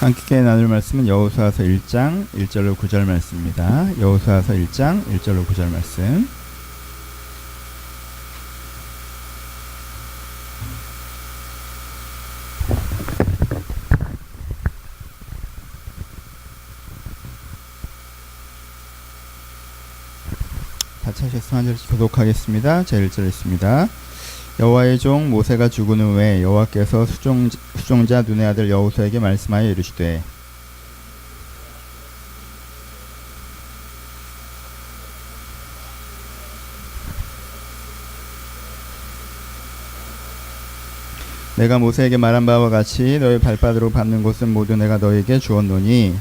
함께 나눌 말씀은 여호수아서 1장 1절로 9절 말씀입니다. 여호수아서 1장 1절로 9절 말씀. 다 찾으셨으면 한 절씩 교독하겠습니다. 제 1절 있습니다. 여호와의 종 모세가 죽은 후에 여호와께서 수종자 눈의 아들 여호수아에게 말씀하여 이르시되 내가 모세에게 말한 바와 같이 너희 발바닥으로 밟는 곳은 모두 내가 너희에게 주었노니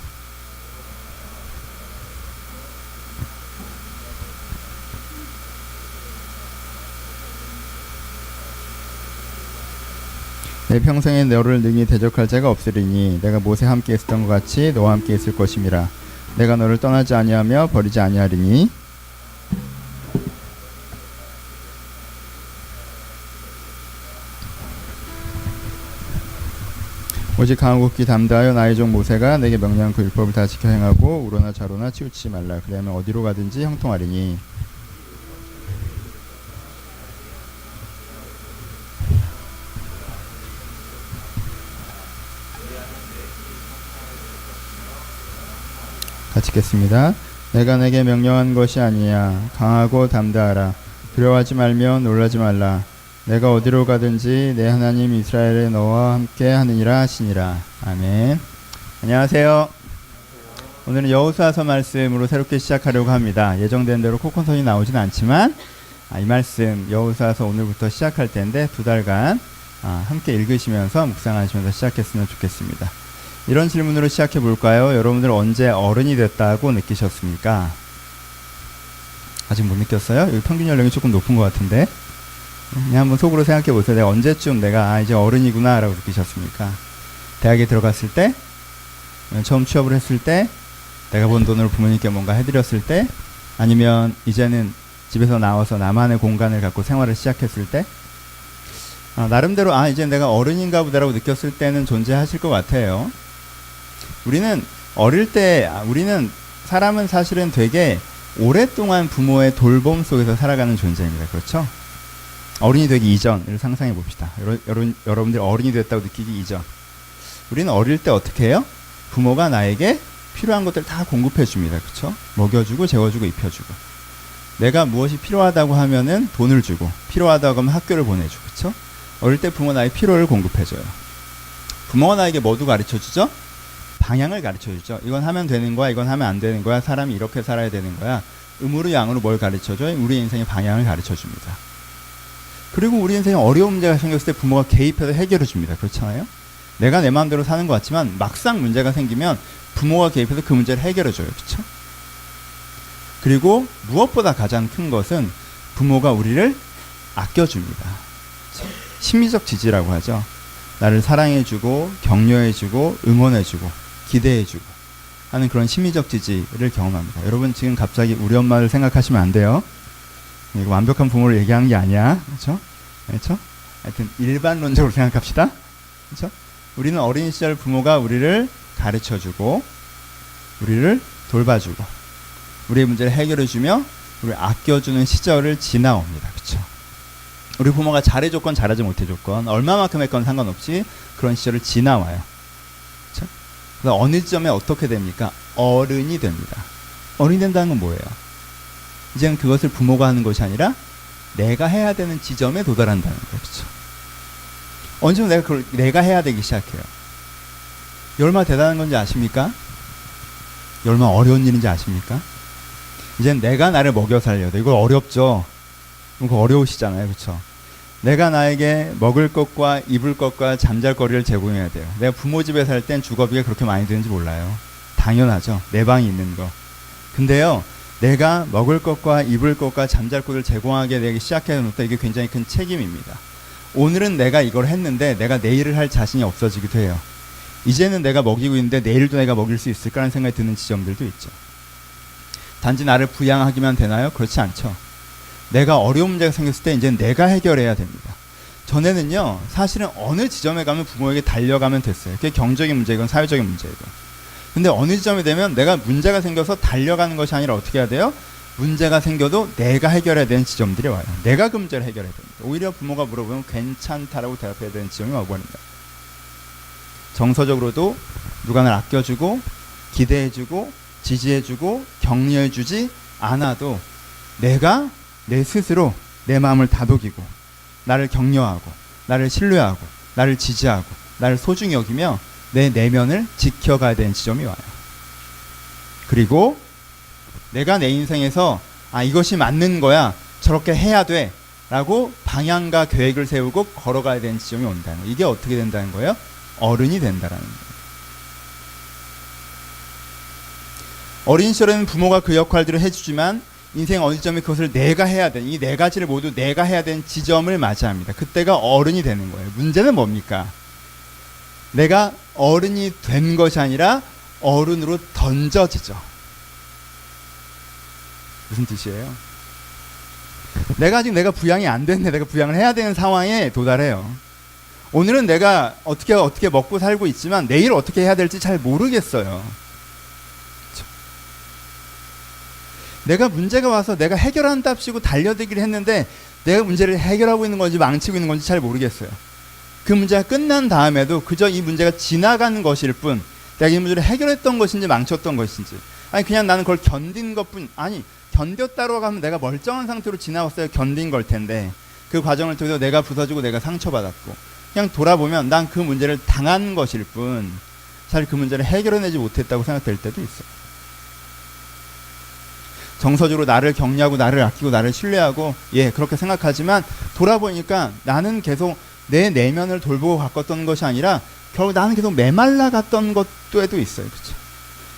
내 평생에 너를 능히 대적할 자가 없으리니 내가 모세와 함께 있었던 것 같이 너와 함께 있을 것임이라. 내가 너를 떠나지 아니하며 버리지 아니하리니 오직 강하고 굳게 담대하여 나의 종 모세가 내게 명령한 그 율법을 다 지켜 행하고 우로나 좌로나 치우치지 말라. 그리하면 어디로 가든지 형통하리니. 같이 읽겠습니다. 내가 내게 명령한 것이 아니야. 강하고 담대하라. 두려워하지 말며 놀라지 말라. 내가 어디로 가든지 내 하나님 이스라엘의 너와 함께 하느니라 하시니라. 아멘. 안녕하세요. 오늘은 여호수아서 말씀으로 새롭게 시작하려고 합니다. 예정된 대로 코콘선이 나오진 않지만 이 말씀 여호수아서 오늘부터 시작할 텐데 2달간 함께 읽으시면서 묵상하시면서 시작했으면 좋겠습니다. 이런 질문으로 시작해 볼까요? 여러분들 언제 어른이 됐다고 느끼셨습니까? 아직 못 느꼈어요? 여기 평균 연령이 조금 높은 것 같은데 그냥 한번 속으로 생각해 보세요. 내가 언제쯤 내가 이제 어른이구나 라고 느끼셨습니까? 대학에 들어갔을 때? 처음 취업을 했을 때? 내가 번 돈으로 부모님께 뭔가 해드렸을 때? 아니면 이제는 집에서 나와서 나만의 공간을 갖고 생활을 시작했을 때? 나름대로 이제 내가 어른인가 보다라고 느꼈을 때는 존재하실 것 같아요. 우리는 어릴 때 사람은 사실은 되게 오랫동안 부모의 돌봄 속에서 살아가는 존재입니다. 그렇죠? 어른이 되기 이전을 상상해 봅시다. 여러분들 어른이 됐다고 느끼기 이전. 우리는 어릴 때 어떻게 해요? 부모가 나에게 필요한 것들 다 공급해 줍니다. 그렇죠? 먹여주고 재워주고 입혀주고. 내가 무엇이 필요하다고 하면은 돈을 주고 필요하다고 하면 학교를 보내주고. 그렇죠? 어릴 때 부모 나의 필요를 공급해줘요. 부모가 나에게 뭐도 가르쳐주죠? 방향을 가르쳐주죠. 이건 하면 되는 거야, 이건 하면 안 되는 거야, 사람이 이렇게 살아야 되는 거야. 음으로 양으로 뭘 가르쳐줘요? 우리 인생의 방향을 가르쳐줍니다. 그리고 우리 인생에 어려운 문제가 생겼을 때 부모가 개입해서 해결해줍니다. 그렇잖아요? 내가 내 마음대로 사는 것 같지만 막상 문제가 생기면 부모가 개입해서 그 문제를 해결해줘요. 그렇죠? 그리고 무엇보다 가장 큰 것은 부모가 우리를 아껴줍니다. 심리적 지지라고 하죠. 나를 사랑해주고 격려해주고 응원해주고 기대해주고 하는 그런 심리적 지지를 경험합니다. 여러분 지금 갑자기 우리 엄마를 생각하시면 안 돼요. 이거 완벽한 부모를 얘기하는 게 아니야. 그렇죠? 그렇죠? 하여튼 일반론적으로 생각합시다. 그렇죠? 우리는 어린 시절 부모가 우리를 가르쳐주고 우리를 돌봐주고 우리의 문제를 해결해주며 우리를 아껴주는 시절을 지나옵니다. 그렇죠? 우리 부모가 잘해줬건 잘하지 못해줬건 얼마만큼 했건 상관없이 그런 시절을 지나와요. 그렇죠? 그래서 어느 지점에 어떻게 됩니까? 어른이 됩니다. 어른이 된다는 건 뭐예요? 이제는 그것을 부모가 하는 것이 아니라 내가 해야 되는 지점에 도달한다는 거예요. 그렇죠? 언제면 내가 해야 되기 시작해요. 이 얼마나 대단한 건지 아십니까? 이 얼마나 어려운 일인지 아십니까? 이제는 내가 나를 먹여 살려야 돼. 이거 어렵죠? 그거 어려우시잖아요. 그렇죠? 내가 나에게 먹을 것과 입을 것과 잠잘 거리를 제공해야 돼요. 내가 부모 집에 살 땐 주거비가 그렇게 많이 드는지 몰라요. 당연하죠. 내 방이 있는 거. 근데요, 내가 먹을 것과 입을 것과 잠잘 곳을 제공하게 되기 시작해 놓다 이게 굉장히 큰 책임입니다. 오늘은 내가 이걸 했는데 내가 내일을 할 자신이 없어지기도 해요. 이제는 내가 먹이고 있는데 내일도 내가 먹일 수 있을까라는 생각이 드는 지점들도 있죠. 단지 나를 부양하기만 되나요? 그렇지 않죠. 내가 어려운 문제가 생겼을 때 이제 내가 해결해야 됩니다. 전에는요, 사실은 어느 지점에 가면 부모에게 달려가면 됐어요. 그게 경제적인 문제이건 사회적인 문제이건. 근데 어느 지점이 되면 내가 문제가 생겨서 달려가는 것이 아니라 어떻게 해야 돼요? 문제가 생겨도 내가 해결해야 되는 지점들이 와요. 내가 그 문제를 해결해야 됩니다. 오히려 부모가 물어보면 괜찮다라고 대답해야 되는 지점이 와버립니다. 정서적으로도 누가 날 아껴주고 기대해주고 지지해주고 격려해주지 않아도 내가 내 스스로 내 마음을 다독이고 나를 격려하고 나를 신뢰하고 나를 지지하고 나를 소중히 여기며 내 내면을 지켜가야 되는 지점이 와요. 그리고 내가 내 인생에서 이것이 맞는 거야, 저렇게 해야 돼 라고 방향과 계획을 세우고 걸어가야 되는 지점이 온다는 거예요. 이게 어떻게 된다는 거예요? 어른이 된다는 거예요. 어린 시절에는 부모가 그 역할들을 해주지만 인생 어느 지점에 그것을 내가 해야 되는, 이 네 가지를 모두 내가 해야 되는 지점을 맞이합니다. 그때가 어른이 되는 거예요. 문제는 뭡니까? 내가 어른이 된 것이 아니라 어른으로 던져지죠. 무슨 뜻이에요? 내가 부양이 안 됐는데 내가 부양을 해야 되는 상황에 도달해요. 오늘은 내가 어떻게 먹고 살고 있지만 내일 어떻게 해야 될지 잘 모르겠어요. 내가 문제가 와서 내가 해결한답시고 달려들기를 했는데 내가 문제를 해결하고 있는 건지 망치고 있는 건지 잘 모르겠어요. 그 문제가 끝난 다음에도 그저 이 문제가 지나가는 것일 뿐, 내가 이 문제를 해결했던 것인지 망쳤던 것인지, 아니 그냥 나는 그걸 견딘 것뿐, 아니 견뎠다고 하면 내가 멀쩡한 상태로 지나왔어야 견딘 걸 텐데 그 과정을 통해서 내가 부서지고 내가 상처받았고, 그냥 돌아보면 난 그 문제를 당한 것일 뿐 사실 그 문제를 해결해내지 못했다고 생각될 때도 있어요. 정서적으로 나를 격려하고 나를 아끼고 나를 신뢰하고 그렇게 생각하지만 돌아보니까 나는 계속 내 내면을 돌보고 가꿨던 것이 아니라 결국 나는 계속 메말라 갔던 것도 있어요. 그렇죠?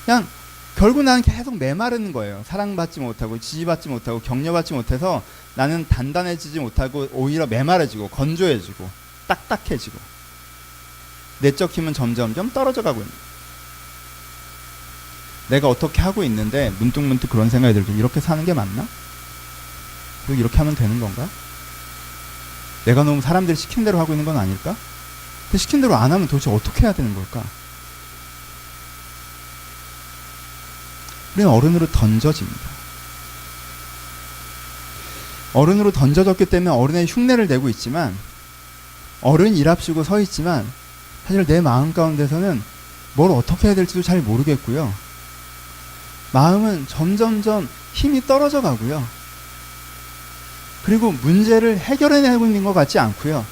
그냥 결국 나는 계속 메마르는 거예요. 사랑받지 못하고 지지받지 못하고 격려받지 못해서 나는 단단해지지 못하고 오히려 메마르지고 건조해지고 딱딱해지고 내적 힘은 점점점 떨어져 가고 있는 거예요. 내가 어떻게 하고 있는데 문득문득 그런 생각이 들고, 이렇게 사는 게 맞나? 그리고 이렇게 하면 되는 건가? 내가 너무 사람들이 시킨 대로 하고 있는 건 아닐까? 근데 시킨 대로 안 하면 도대체 어떻게 해야 되는 걸까? 우리는 어른으로 던져집니다. 어른으로 던져졌기 때문에 어른의 흉내를 내고 있지만, 어른이랍시고 서 있지만 사실 내 마음 가운데서는 뭘 어떻게 해야 될지도 잘 모르겠고요. 마음은 점점점 힘이 떨어져 가고요. 그리고 문제를 해결해내고 있는 것 같지 않고요.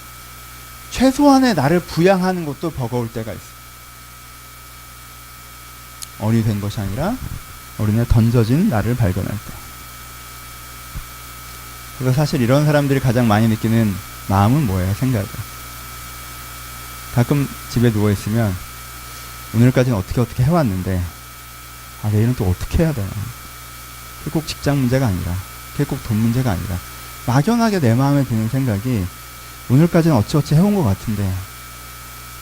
최소한의 나를 부양하는 것도 버거울 때가 있어요. 어른이 된 것이 아니라 어른에 던져진 나를 발견할 때. 그래서 사실 이런 사람들이 가장 많이 느끼는 마음은 뭐예요? 생각을. 가끔 집에 누워있으면 오늘까지는 어떻게 해왔는데 내일은 또 어떻게 해야 되나. 그게 꼭 직장 문제가 아니라, 그게 꼭 돈 문제가 아니라 막연하게 내 마음에 드는 생각이 오늘까지는 어찌어찌 해온 것 같은데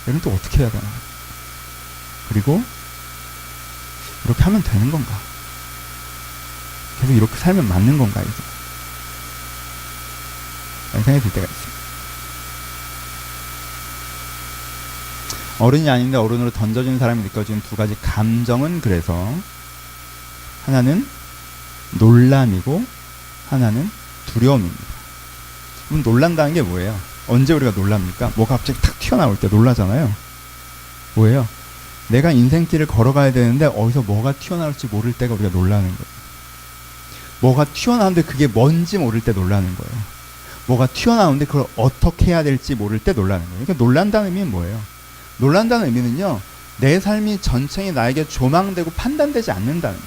내일은 또 어떻게 해야 되나. 그리고 이렇게 하면 되는 건가? 계속 이렇게 살면 맞는 건가? 이제 이런 생각이 들 때가 있어요. 어른이 아닌데 어른으로 던져진 사람이 느껴지는 두 가지 감정은, 그래서 하나는 놀람이고 하나는 두려움입니다. 그럼 놀란다는 게 뭐예요? 언제 우리가 놀랍니까? 뭐가 갑자기 탁 튀어나올 때 놀라잖아요. 뭐예요? 내가 인생길을 걸어가야 되는데 어디서 뭐가 튀어나올지 모를 때가 우리가 놀라는 거예요. 뭐가 튀어나오는데 그게 뭔지 모를 때 놀라는 거예요. 뭐가 튀어나오는데 그걸 어떻게 해야 될지 모를 때 놀라는 거예요. 그러니까 놀란다는 의미는 뭐예요? 놀란다는 의미는요, 내 삶이 전체히 나에게 조망되고 판단되지 않는다는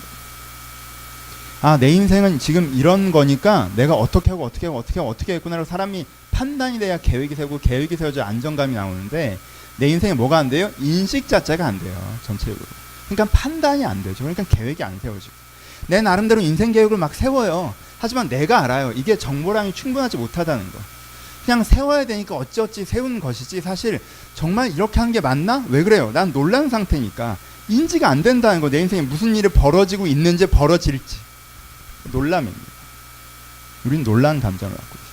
거예요. 내 인생은 지금 이런 거니까 내가 어떻게 하고 어떻게 했구나라고 사람이 판단이 돼야 계획이 세우고, 계획이 세워져 안정감이 나오는데 내 인생에 뭐가 안 돼요? 인식 자체가 안 돼요. 전체적으로. 그러니까 판단이 안 되죠. 그러니까 계획이 안 세워지고. 내 나름대로 인생 계획을 막 세워요. 하지만 내가 알아요. 이게 정보량이 충분하지 못하다는 거. 그냥 세워야 되니까 어찌어찌 세운 것이지 사실 정말 이렇게 하는 게 맞나? 왜 그래요? 난 놀란 상태니까 인지가 안 된다는 거. 내 인생에 무슨 일이 벌어지고 있는지 벌어질지. 놀람입니다. 우린 놀란 감정을 갖고 있어요.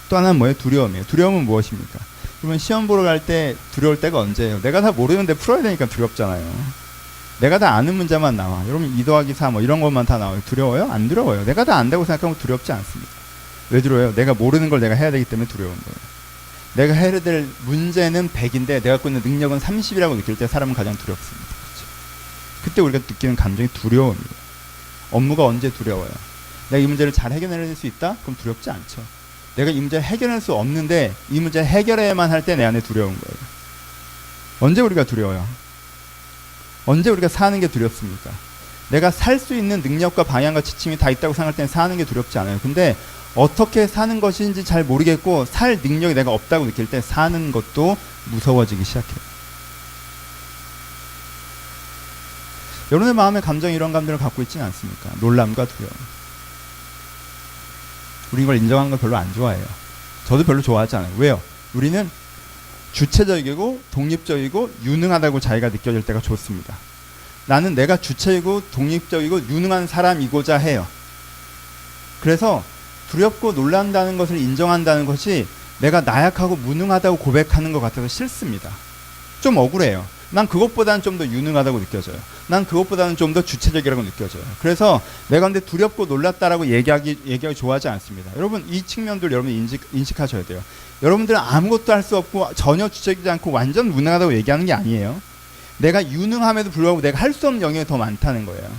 또 하나는 뭐예요? 두려움이에요. 두려움은 무엇입니까? 그러면 시험 보러 갈 때 두려울 때가 언제예요? 내가 다 모르는데 풀어야 되니까 두렵잖아요. 내가 다 아는 문제만 나와. 여러분 2 더하기 4 뭐 이런 것만 다 나와요. 두려워요? 안 두려워요. 내가 다 안다고 생각하면 두렵지 않습니다. 왜 두려워요? 내가 모르는 걸 내가 해야 되기 때문에 두려운 거예요. 내가 해야 될 문제는 100인데 내가 갖고 있는 능력은 30이라고 느낄 때 사람은 가장 두렵습니다. 그렇죠? 그때 우리가 느끼는 감정이 두려움이에요. 업무가 언제 두려워요? 내가 이 문제를 잘 해결해낼 수 있다? 그럼 두렵지 않죠. 내가 이 문제를 해결할 수 없는데 이 문제를 해결해야만 할 때 내 안에 두려운 거예요. 언제 우리가 두려워요? 언제 우리가 사는 게 두렵습니까? 내가 살 수 있는 능력과 방향과 지침이 다 있다고 생각할 때는 사는 게 두렵지 않아요. 근데 어떻게 사는 것인지 잘 모르겠고 살 능력이 내가 없다고 느낄 때 사는 것도 무서워지기 시작해요. 여러분의 마음의 감정이 이런 감정을 갖고 있지는 않습니까? 놀람과 두려움. 우리 이걸 인정하는 걸 별로 안 좋아해요. 저도 별로 좋아하지 않아요. 왜요? 우리는 주체적이고 독립적이고 유능하다고 자기가 느껴질 때가 좋습니다. 나는 내가 주체이고 독립적이고 유능한 사람이고자 해요. 그래서 두렵고 놀란다는 것을 인정한다는 것이 내가 나약하고 무능하다고 고백하는 것 같아서 싫습니다. 좀 억울해요. 난 그것보다는 좀 더 유능하다고 느껴져요. 난 그것보다는 좀 더 주체적이라고 느껴져요. 그래서 내가 근데 두렵고 놀랐다라고 얘기하기 좋아하지 않습니다. 여러분 이 측면들 여러분 인식하셔야 돼요. 여러분들은 아무것도 할 수 없고 전혀 주체적이지 않고 완전 무능하다고 얘기하는 게 아니에요. 내가 유능함에도 불구하고 내가 할 수 없는 영역이 더 많다는 거예요.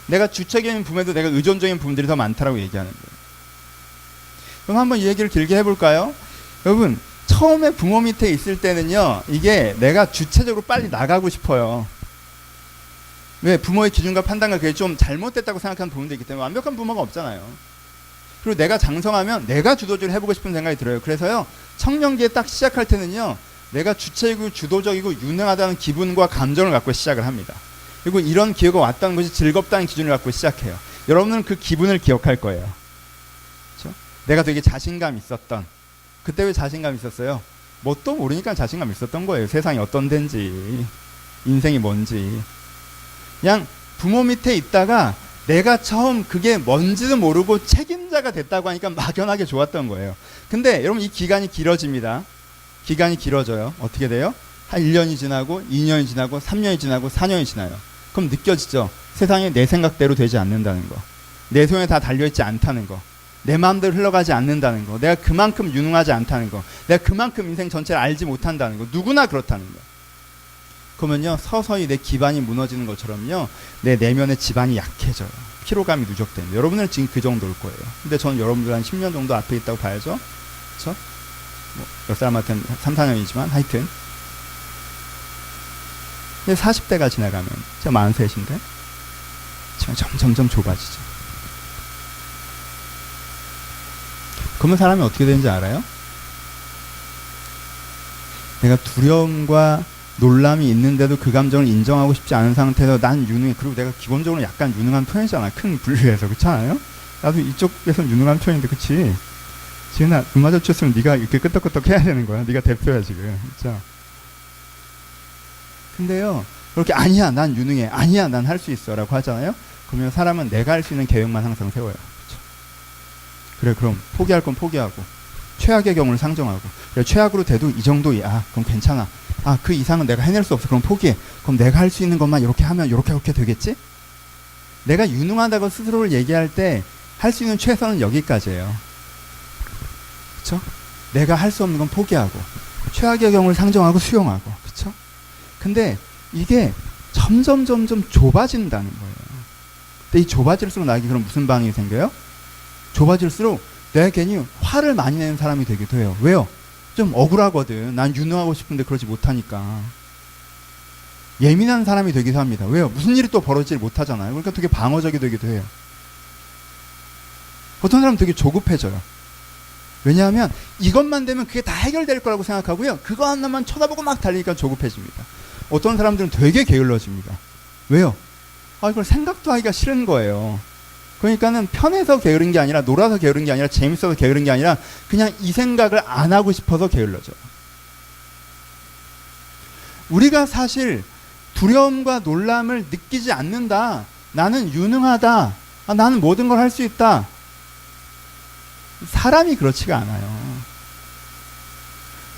내가 주체적인 부분에도 내가 의존적인 부분들이 더 많다라고 얘기하는 거예요. 그럼 한번 이 얘기를 길게 해볼까요? 여러분 처음에 부모 밑에 있을 때는요, 이게 내가 주체적으로 빨리 나가고 싶어요. 왜? 부모의 기준과 판단과 그게 좀 잘못됐다고 생각하는 부분도 있기 때문에 완벽한 부모가 없잖아요. 그리고 내가 장성하면 내가 주도적으로 해보고 싶은 생각이 들어요. 그래서요, 청년기에 딱 시작할 때는요, 내가 주체이고 주도적이고 유능하다는 기분과 감정을 갖고 시작을 합니다. 그리고 이런 기회가 왔다는 것이 즐겁다는 기준을 갖고 시작해요. 여러분은 그 기분을 기억할 거예요. 그렇죠? 내가 되게 자신감 있었던, 그때 왜 자신감 있었어요? 뭣도 모르니까 자신감 있었던 거예요. 세상이 어떤 데인지, 인생이 뭔지. 그냥 부모 밑에 있다가 내가 처음 그게 뭔지도 모르고 책임자가 됐다고 하니까 막연하게 좋았던 거예요. 근데 여러분 이 기간이 길어집니다. 기간이 길어져요. 어떻게 돼요? 한 1년이 지나고 2년이 지나고 3년이 지나고 4년이 지나요. 그럼 느껴지죠? 세상이 내 생각대로 되지 않는다는 거. 내 손에 다 달려있지 않다는 거. 내 마음대로 흘러가지 않는다는 거. 내가 그만큼 유능하지 않다는 거. 내가 그만큼 인생 전체를 알지 못한다는 거. 누구나 그렇다는 거. 그러면요, 서서히 내 기반이 무너지는 것처럼요, 내 내면의 지반이 약해져요. 피로감이 누적됩니다. 여러분은 지금 그 정도일 거예요. 근데 저는 여러분들 한 10년 정도 앞에 있다고 봐야죠. 그렇죠? 뭐 몇 사람한테는 3, 4년이지만 하여튼. 근데 40대가 지나가면 제가 43인데 점점 좁아지죠. 그러면 사람이 어떻게 되는지 알아요? 내가 두려움과 놀람이 있는데도 그 감정을 인정하고 싶지 않은 상태에서 난 유능해. 그리고 내가 기본적으로 약간 유능한 편이잖아. 큰 분류에서. 그렇지 않아요? 나도 이쪽에서 유능한 편인데, 그치? 지은아, 눈 마주쳤으면 네가 이렇게 끄떡끄떡 해야 되는 거야. 네가 대표야 지금. 그렇죠? 근데요, 그렇게 아니야 난 유능해, 아니야 난 할 수 있어 라고 하잖아요. 그러면 사람은 내가 할 수 있는 계획만 항상 세워요. 그렇죠? 그래, 그럼 포기할 건 포기하고 최악의 경우를 상정하고, 그래, 최악으로 돼도 이 정도야. 그럼 괜찮아. 아, 그 이상은 내가 해낼 수 없어. 그럼 포기해. 그럼 내가 할 수 있는 것만 이렇게 하면 이렇게 되겠지? 내가 유능하다고 스스로를 얘기할 때 할 수 있는 최선은 여기까지예요. 그쵸? 내가 할 수 없는 건 포기하고 최악의 경우를 상정하고 수용하고. 그쵸? 근데 이게 점점 좁아진다는 거예요. 근데 이 좁아질수록 나에게 그럼 무슨 반응이 생겨요? 좁아질수록 내가 괜히 화를 많이 내는 사람이 되기도 해요. 왜요? 좀 억울하거든. 난 유능하고 싶은데 그러지 못하니까. 예민한 사람이 되기도 합니다. 왜요? 무슨 일이 또 벌어지지 못하잖아요. 그러니까 되게 방어적이 되기도 해요. 어떤 사람은 되게 조급해져요. 왜냐하면 이것만 되면 그게 다 해결될 거라고 생각하고요, 그거 하나만 쳐다보고 막 달리니까 조급해집니다. 어떤 사람들은 되게 게을러집니다. 왜요? 아, 이걸 생각도 하기가 싫은 거예요. 그러니까는 편해서 게으른 게 아니라, 놀아서 게으른 게 아니라, 재밌어서 게으른 게 아니라 그냥 이 생각을 안 하고 싶어서 게을러져요. 우리가 사실 두려움과 놀람을 느끼지 않는다. 나는 유능하다. 아, 나는 모든 걸 할 수 있다. 사람이 그렇지가 않아요.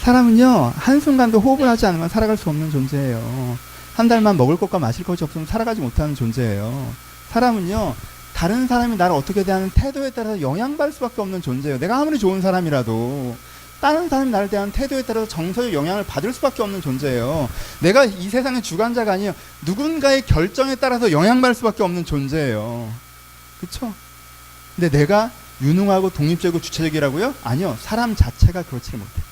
사람은요, 한순간도 호흡을 하지 않으면 살아갈 수 없는 존재예요. 한 달만 먹을 것과 마실 것이 없으면 살아가지 못하는 존재예요. 사람은요, 다른 사람이 나를 어떻게 대하는 태도에 따라서 영향받을 수밖에 없는 존재예요. 내가 아무리 좋은 사람이라도 다른 사람이 나를 대하는 태도에 따라서 정서적 영향을 받을 수밖에 없는 존재예요. 내가 이 세상의 주관자가 아니에요. 누군가의 결정에 따라서 영향받을 수밖에 없는 존재예요. 그렇죠? 근데 내가 유능하고 독립적이고 주체적이라고요? 아니요. 사람 자체가 그렇지 못해요.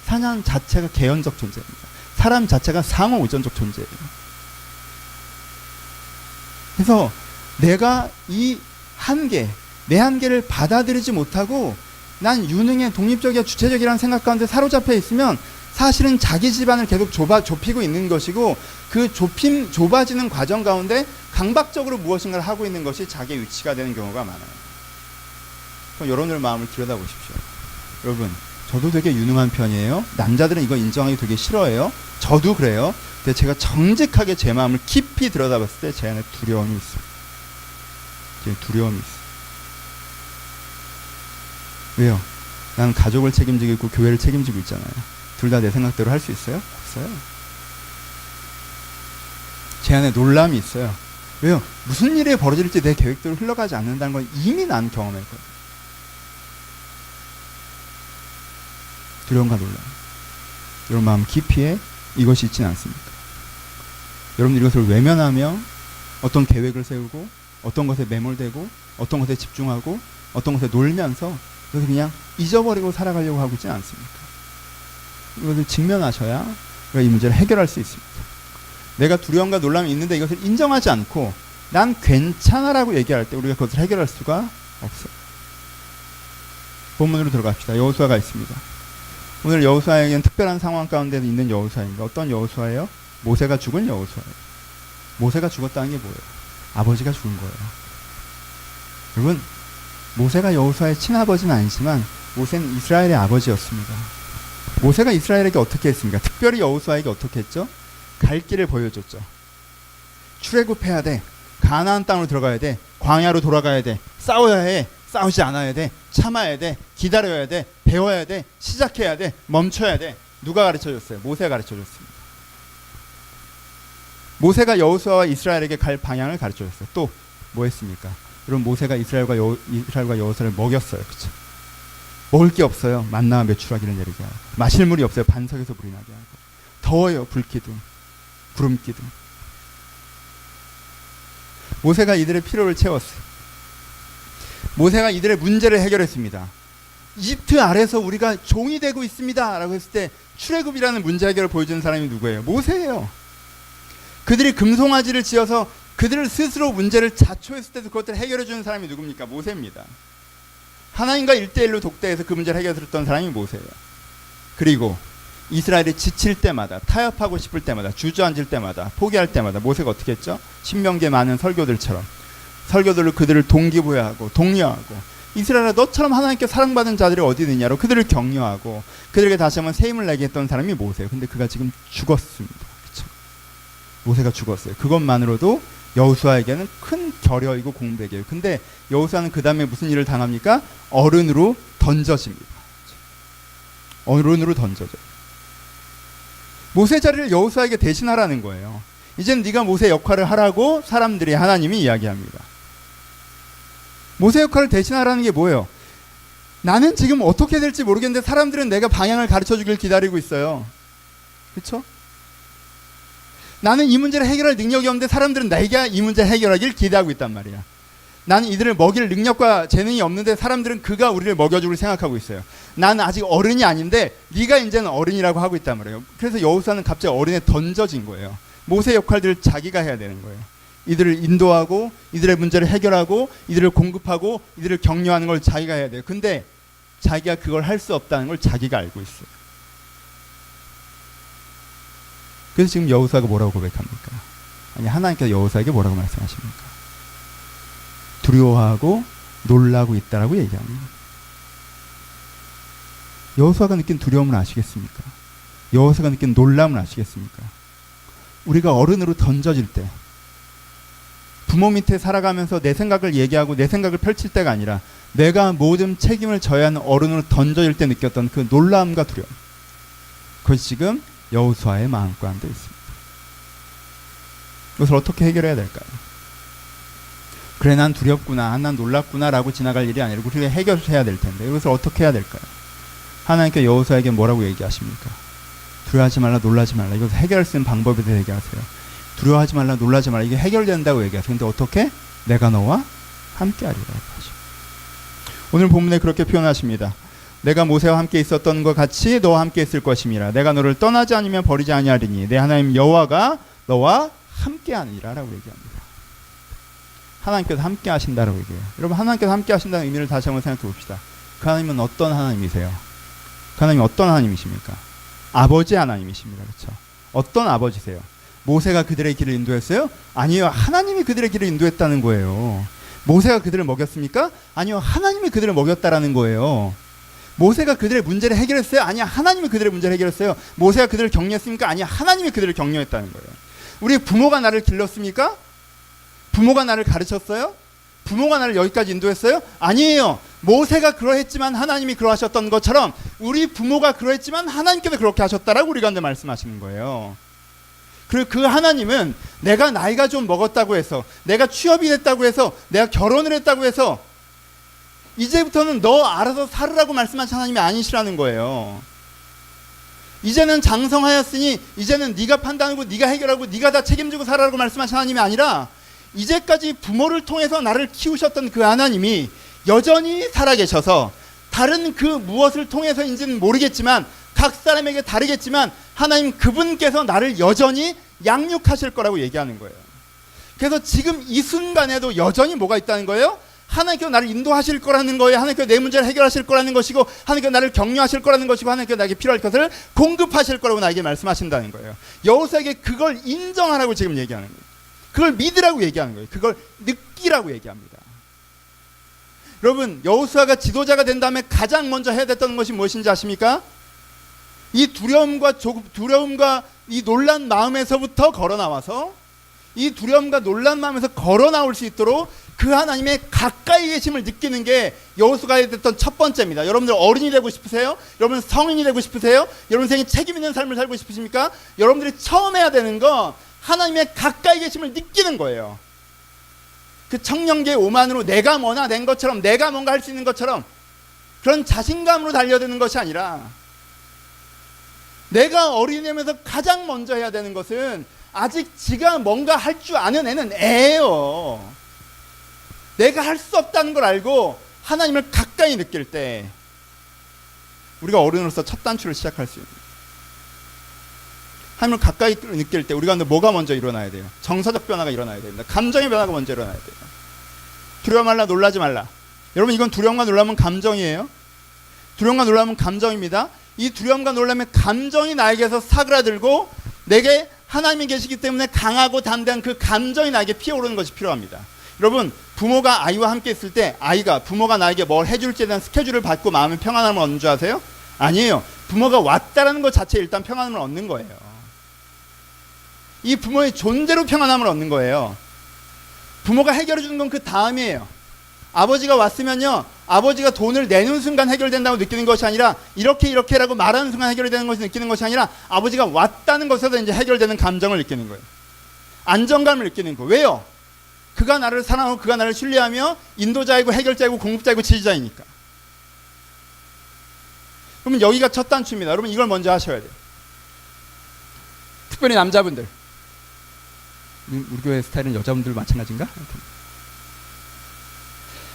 사람 자체가 개연적 존재입니다. 사람 자체가 상호 의존적 존재예요. 그래서 내가 이 한계, 내 한계를 받아들이지 못하고 난 유능해, 독립적이야, 주체적이라는 생각 가운데 사로잡혀 있으면 사실은 자기 집안을 계속 좁히고 있는 것이고, 그 좁아지는 과정 가운데 강박적으로 무엇인가를 하고 있는 것이 자기의 위치가 되는 경우가 많아요. 그럼 여러분들 마음을 들여다보십시오. 여러분, 저도 되게 유능한 편이에요. 남자들은 이거 인정하기 되게 싫어해요. 저도 그래요. 근데 제가 정직하게 제 마음을 깊이 들여다봤을 때 제 안에 두려움이 있어요. 제 두려움이 있어요. 왜요? 나는 가족을 책임지고 있고 교회를 책임지고 있잖아요. 둘 다 내 생각대로 할 수 있어요? 없어요. 제 안에 놀람이 있어요. 왜요? 무슨 일이 벌어질지 내 계획대로 흘러가지 않는다는 건 이미 난 경험했거든요. 두려움과 놀람. 여러분 마음 깊이에 이것이 있지는 않습니까? 여러분들 이것을 외면하며 어떤 계획을 세우고 어떤 것에 매몰되고 어떤 것에 집중하고 어떤 것에 놀면서 그것을 그냥 잊어버리고 살아가려고 하고 있지는 않습니까? 이것을 직면하셔야 우리가 이 문제를 해결할 수 있습니다. 내가 두려움과 놀람이 있는데 이것을 인정하지 않고 난 괜찮아라고 얘기할 때 우리가 그것을 해결할 수가 없어요. 본문으로 들어갑시다. 여호수아가 있습니다. 오늘 여호수아에게는 특별한 상황 가운데 있는 여호수아입니다. 어떤 여호수아예요? 모세가 죽은 여호수아예요. 모세가 죽었다는 게 뭐예요? 아버지가 죽은 거예요. 여러분, 모세가 여호수아의 친아버지는 아니지만 모세는 이스라엘의 아버지였습니다. 모세가 이스라엘에게 어떻게 했습니까? 특별히 여호수아에게 어떻게 했죠? 갈 길을 보여줬죠. 출애굽해야 돼. 가나안 땅으로 들어가야 돼. 광야로 돌아가야 돼. 싸워야 해. 싸우지 않아야 돼. 참아야 돼. 기다려야 돼. 배워야 돼. 시작해야 돼. 멈춰야 돼. 누가 가르쳐줬어요? 모세가 가르쳐줬습니다. 모세가 여호수아와 이스라엘에게 갈 방향을 가르쳐줬어요. 또 뭐 했습니까? 여러분, 모세가 이스라엘과 여호수아를 먹였어요. 그렇죠? 먹을 게 없어요. 만나와 메추라기를 내리게 하고, 마실 물이 없어요. 반석에서 불이 나게 하고, 더워요. 불기둥, 구름기둥. 모세가 이들의 필요를 채웠어요. 모세가 이들의 문제를 해결했습니다. 이집트 아래서 우리가 종이 되고 있습니다 라고 했을 때 출애굽이라는 문제 해결을 보여주는 사람이 누구예요? 모세예요. 그들이 금송아지를 지어서 그들을 스스로 문제를 자초했을 때도 그것들을 해결해 주는 사람이 누굽니까? 모세입니다. 하나님과 1대1로 독대해서 그 문제를 해결했던 사람이 모세예요. 그리고 이스라엘이 지칠 때마다, 타협하고 싶을 때마다, 주저앉을 때마다, 포기할 때마다 모세가 어떻게 했죠? 신명기에 많은 설교들처럼 설교들로 그들을 동기부여하고 독려하고, 이스라엘아 너처럼 하나님께 사랑받은 자들이 어디 있느냐로 그들을 격려하고 그들에게 다시 한번 새 힘을 내게 했던 사람이 모세예요. 근데 그가 지금 죽었습니다. 그렇죠? 모세가 죽었어요. 그것만으로도 여호수아에게는 큰 결여이고 공백이에요. 근데 여호수아는 그 다음에 무슨 일을 당합니까? 어른으로 던져집니다. 어른으로 던져져요. 모세 자리를 여호수아에게 대신하라는 거예요. 이제는 네가 모세 역할을 하라고 사람들이, 하나님이 이야기합니다. 모세 역할을 대신하라는 게 뭐예요? 나는 지금 어떻게 될지 모르겠는데 사람들은 내가 방향을 가르쳐주길 기다리고 있어요. 그렇죠? 나는 이 문제를 해결할 능력이 없는데 사람들은 내가 이 문제를 해결하길 기대하고 있단 말이야. 나는 이들을 먹일 능력과 재능이 없는데 사람들은 그가 우리를 먹여주길 생각하고 있어요. 나는 아직 어른이 아닌데 네가 이제는 어른이라고 하고 있단 말이에요. 그래서 여호수아는 갑자기 어른에 던져진 거예요. 모세 역할들을 자기가 해야 되는 거예요. 이들을 인도하고 이들의 문제를 해결하고 이들을 공급하고 이들을 격려하는 걸 자기가 해야 돼요. 근데 자기가 그걸 할 수 없다는 걸 자기가 알고 있어요. 그래서 지금 여호수아가 뭐라고 고백합니까? 아니, 하나님께서 여호수아에게 뭐라고 말씀하십니까? 두려워하고 놀라고 있다라고 얘기합니다. 여호수아가 느낀 두려움을 아시겠습니까? 여호수아가 느낀 놀람을 아시겠습니까? 우리가 어른으로 던져질 때, 부모 밑에 살아가면서 내 생각을 얘기하고 내 생각을 펼칠 때가 아니라 내가 모든 책임을 져야 하는 어른으로 던져질 때 느꼈던 그 놀라움과 두려움. 그것이 지금 여호수아의 마음 가운데 있습니다. 이것을 어떻게 해결해야 될까요? 그래 난 두렵구나, 난 놀랍구나 라고 지나갈 일이 아니라 우리가 해결해야 될 텐데 이것을 어떻게 해야 될까요? 하나님께 여호수아에게 뭐라고 얘기하십니까? 두려워하지 말라, 놀라지 말라. 이것을 해결할 수 있는 방법에 대해 얘기하세요. 두려워하지 말라, 놀라지 말라. 이게 해결된다고 얘기하세요. 근데 어떻게? 내가 너와 함께하리라고 하죠. 오늘 본문에 그렇게 표현하십니다. 내가 모세와 함께 있었던 것 같이 너와 함께 있을 것임이라. 내가 너를 떠나지 않으면 버리지 아니하리니 내 하나님 여호와가 너와 함께하니라 라고 얘기합니다. 하나님께서 함께 하신다라고 얘기해요. 여러분, 하나님께서 함께 하신다는 의미를 다시 한번 생각해 봅시다. 그 하나님은 어떤 하나님이세요? 그 하나님이 어떤 하나님이십니까? 아버지 하나님이십니다. 그렇죠? 어떤 아버지세요? 모세가 그들의 길을 인도했어요? 아니요, 하나님이 그들의 길을 인도했다는 거예요. 모세가 그들을 먹였습니까? 아니요, 하나님이 그들을 먹였다라는 거예요. 모세가 그들의 문제를 해결했어요? 아니야, 하나님이 그들의 문제를 해결했어요. 모세가 그들을 격려했습니까? 아니야, 하나님이 그들을 격려했다는 거예요. 우리 부모가 나를 길렀습니까? 부모가 나를 가르쳤어요? 부모가 나를 여기까지 인도했어요? 아니에요. 모세가 그러했지만 하나님이 그러하셨던 것처럼 우리 부모가 그러했지만 하나님께서 그렇게 하셨다라고 우리 가운데 말씀하시는 거예요. 그리고 그 하나님은 내가 나이가 좀 먹었다고 해서, 내가 취업이 됐다고 해서, 내가 결혼을 했다고 해서 이제부터는 너 알아서 살으라고 말씀하신 하나님이 아니시라는 거예요. 이제는 장성하였으니 이제는 네가 판단하고 네가 해결하고 네가 다 책임지고 살아라고 말씀하신 하나님이 아니라, 이제까지 부모를 통해서 나를 키우셨던 그 하나님이 여전히 살아계셔서 다른 그 무엇을 통해서인지는 모르겠지만, 각 사람에게 다르겠지만 하나님 그분께서 나를 여전히 양육하실 거라고 얘기하는 거예요. 그래서 지금 이 순간에도 여전히 뭐가 있다는 거예요? 하나님께서 나를 인도하실 거라는 거예요. 하나님께서 내 문제를 해결하실 거라는 것이고, 하나님께서 나를 격려하실 거라는 것이고, 하나님께서 나에게 필요할 것을 공급하실 거라고 나에게 말씀하신다는 거예요. 여호수아에게 그걸 인정하라고 지금 얘기하는 거예요. 그걸 믿으라고 얘기하는 거예요. 그걸 느끼라고 얘기합니다. 여러분, 여호수아가 지도자가 된 다음에 가장 먼저 해야 됐던 것이 무엇인지 아십니까? 이 두려움과 이 놀란 마음에서부터 걸어 나와서, 이 두려움과 놀란 마음에서 걸어 나올 수 있도록 그 하나님의 가까이 계심을 느끼는 게 여호수아가 해야 됐던 첫 번째입니다. 여러분들 어른이 되고 싶으세요? 여러분 성인이 되고 싶으세요? 여러분 생에 책임 있는 삶을 살고 싶으십니까? 여러분들이 처음 해야 되는 건 하나님의 가까이 계심을 느끼는 거예요. 그 청년기의 오만으로 내가 뭐나 낸 것처럼, 내가 뭔가 할 수 있는 것처럼 그런 자신감으로 달려드는 것이 아니라, 내가 어린이 되면서 가장 먼저 해야 되는 것은 아직 지가 뭔가 할 줄 아는 애는 애예요. 내가 할 수 없다는 걸 알고 하나님을 가까이 느낄 때 우리가 어른으로서 첫 단추를 시작할 수 있는, 하나님을 가까이 느낄 때 우리가 뭐가 먼저 일어나야 돼요? 정서적 변화가 일어나야 됩니다. 감정의 변화가 먼저 일어나야 돼요. 두려워 말라, 놀라지 말라. 여러분, 이건 두려움과 놀라면 감정이에요. 두려움과 놀라면 감정입니다. 이 두려움과 놀라면 감정이 나에게서 사그라들고 내게 하나님이 계시기 때문에 강하고 담대한 그 감정이 나에게 피어오르는 것이 필요합니다. 여러분, 부모가 아이와 함께 있을 때 아이가 부모가 나에게 뭘 해줄지에 대한 스케줄을 받고 마음의 평안함을 얻는 줄 아세요? 아니에요. 부모가 왔다라는 것 자체에 일단 평안함을 얻는 거예요. 이 부모의 존재로 평안함을 얻는 거예요. 부모가 해결해 주는 건 그 다음이에요. 아버지가 왔으면요, 아버지가 돈을 내는 순간 해결된다고 느끼는 것이 아니라, 이렇게라고 말하는 순간 해결이 되는 것을 느끼는 것이 아니라, 아버지가 왔다는 것에서 이제 해결되는 감정을 느끼는 거예요. 안정감을 느끼는 거예요. 왜요? 그가 나를 사랑하고 그가 나를 신뢰하며 인도자이고 해결자이고 공급자이고 지지자이니까. 그러면 여기가 첫 단추입니다. 여러분, 이걸 먼저 하셔야 돼요. 특별히 남자분들. 우리 교회 스타일은 여자분들 마찬가지인가?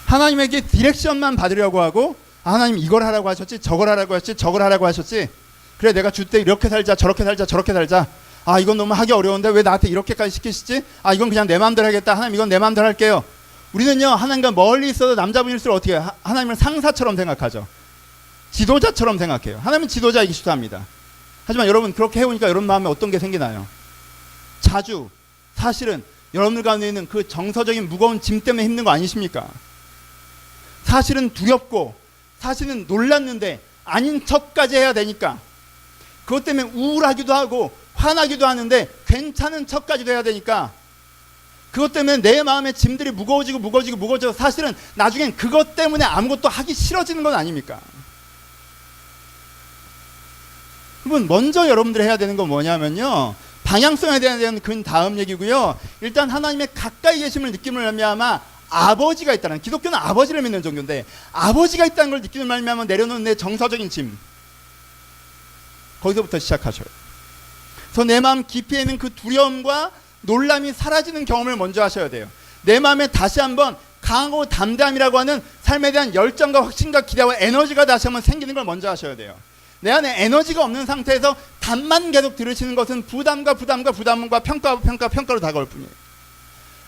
하나님에게 디렉션만 받으려고 하고, 하나님 이걸 하라고 하셨지, 저걸 하라고 하셨지, 저걸 하라고 하셨지, 그래 내가 줄 때 이렇게 살자, 저렇게 살자, 저렇게 살자, 아 이건 너무 하기 어려운데 왜 나한테 이렇게까지 시키시지, 아 이건 그냥 내 마음대로 하겠다, 하나님 이건 내 마음대로 할게요. 우리는요, 하나님과 멀리 있어도 남자분일수록 어떻게 해요? 하나님을 상사처럼 생각하죠. 지도자처럼 생각해요. 하나님은 지도자이기 쉽답니다. 하지만 여러분, 그렇게 해오니까 여러분 마음에 어떤 게 생기나요? 자주 사실은 여러분들 가운데 있는 그 정서적인 무거운 짐 때문에 힘든 거 아니십니까? 사실은 두렵고, 사실은 놀랐는데 아닌 척까지 해야 되니까, 그것 때문에 우울하기도 하고 화나기도 하는데 괜찮은 척까지도 해야 되니까, 그것 때문에 내 마음의 짐들이 무거워져서 사실은 나중엔 그것 때문에 아무것도 하기 싫어지는 건 아닙니까? 여러분 먼저 여러분들이 해야 되는 건 뭐냐면요, 방향성에 대한 그 다음 얘기고요. 일단 하나님의 가까이 계심을 느낌을 말미암아 아버지가 있다는, 기독교는 아버지를 믿는 종교인데 아버지가 있다는 걸 느끼는 말미암아 내려놓은 내 정서적인 짐, 거기서부터 시작하셔요. 그래서 내 마음 깊이에 있는 그 두려움과 놀람이 사라지는 경험을 먼저 하셔야 돼요. 내 마음에 다시 한번 강하고 담대함이라고 하는 삶에 대한 열정과 확신과 기대와 에너지가 다시 한번 생기는 걸 먼저 하셔야 돼요. 내 안에 에너지가 없는 상태에서 답만 계속 들으시는 것은 부담과 평가로 다가올 뿐이에요.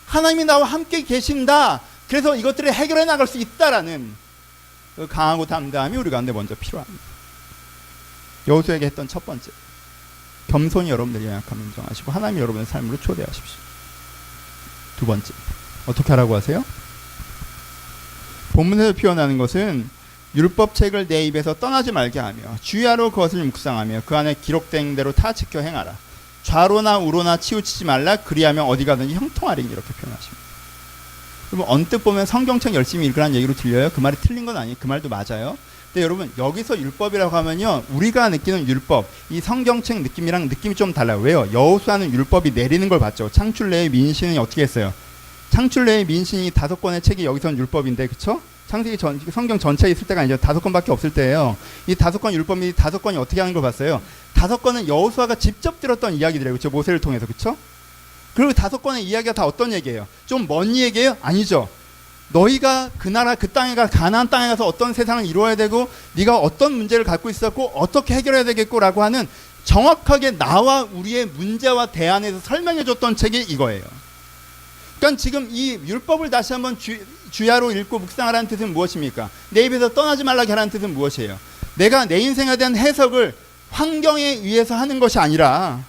하나님이 나와 함께 계신다, 그래서 이것들을 해결해 나갈 수 있다라는 그 강하고 담대함이 우리 가운데 먼저 필요합니다. 여호수아에게 했던 첫 번째, 겸손히 여러분들이 연약함을 인정하시고 하나님이 여러분의 삶으로 초대하십시오. 두 번째, 어떻게 하라고 하세요? 본문에서 표현하는 것은 율법책을 내 입에서 떠나지 말게 하며 주야로 그것을 묵상하며 그 안에 기록된 대로 다 지켜 행하라. 좌로나 우로나 치우치지 말라. 그리하면 어디 가든지 형통하리니, 이렇게 표현하십니다. 그러면 언뜻 보면 성경책 열심히 읽으라는 얘기로 들려요. 그 말이 틀린 건 아니에요. 그 말도 맞아요. 근데 여러분 여기서 율법이라고 하면요, 우리가 느끼는 율법, 이 성경책 느낌이랑 느낌이 좀 달라요. 왜요? 여호수아는 율법이 내리는 걸 봤죠. 창출내의 민신이 어떻게 했어요? 창출내의 민신이 5권의 책이 여기서는 율법인데, 그쵸? 창세기 성경 전체에 있을 때가 아니죠. 5권밖에 없을 때예요. 이 5권 율법이 5권이 어떻게 하는 걸 봤어요. 5권은 여호수아가 직접 들었던 이야기들이에요. 그렇죠? 모세를 통해서. 그렇죠? 그리고 5권의 이야기가 다 어떤 얘기예요? 좀 먼 얘기예요? 아니죠. 너희가 그 나라 그 땅에 가, 가나안 땅에 가서 어떤 세상을 이루어야 되고 네가 어떤 문제를 갖고 있었고 어떻게 해결해야 되겠고라고 하는 정확하게 나와 우리의 문제와 대안에서 설명해 줬던 책이 이거예요. 그러니까 지금 이 율법을 다시 한번 주야로 읽고 묵상하라는 뜻은 무엇입니까? 내 입에서 떠나지 말라고 하라는 뜻은 무엇이에요? 내가 내 인생에 대한 해석을 환경에 의해서 하는 것이 아니라,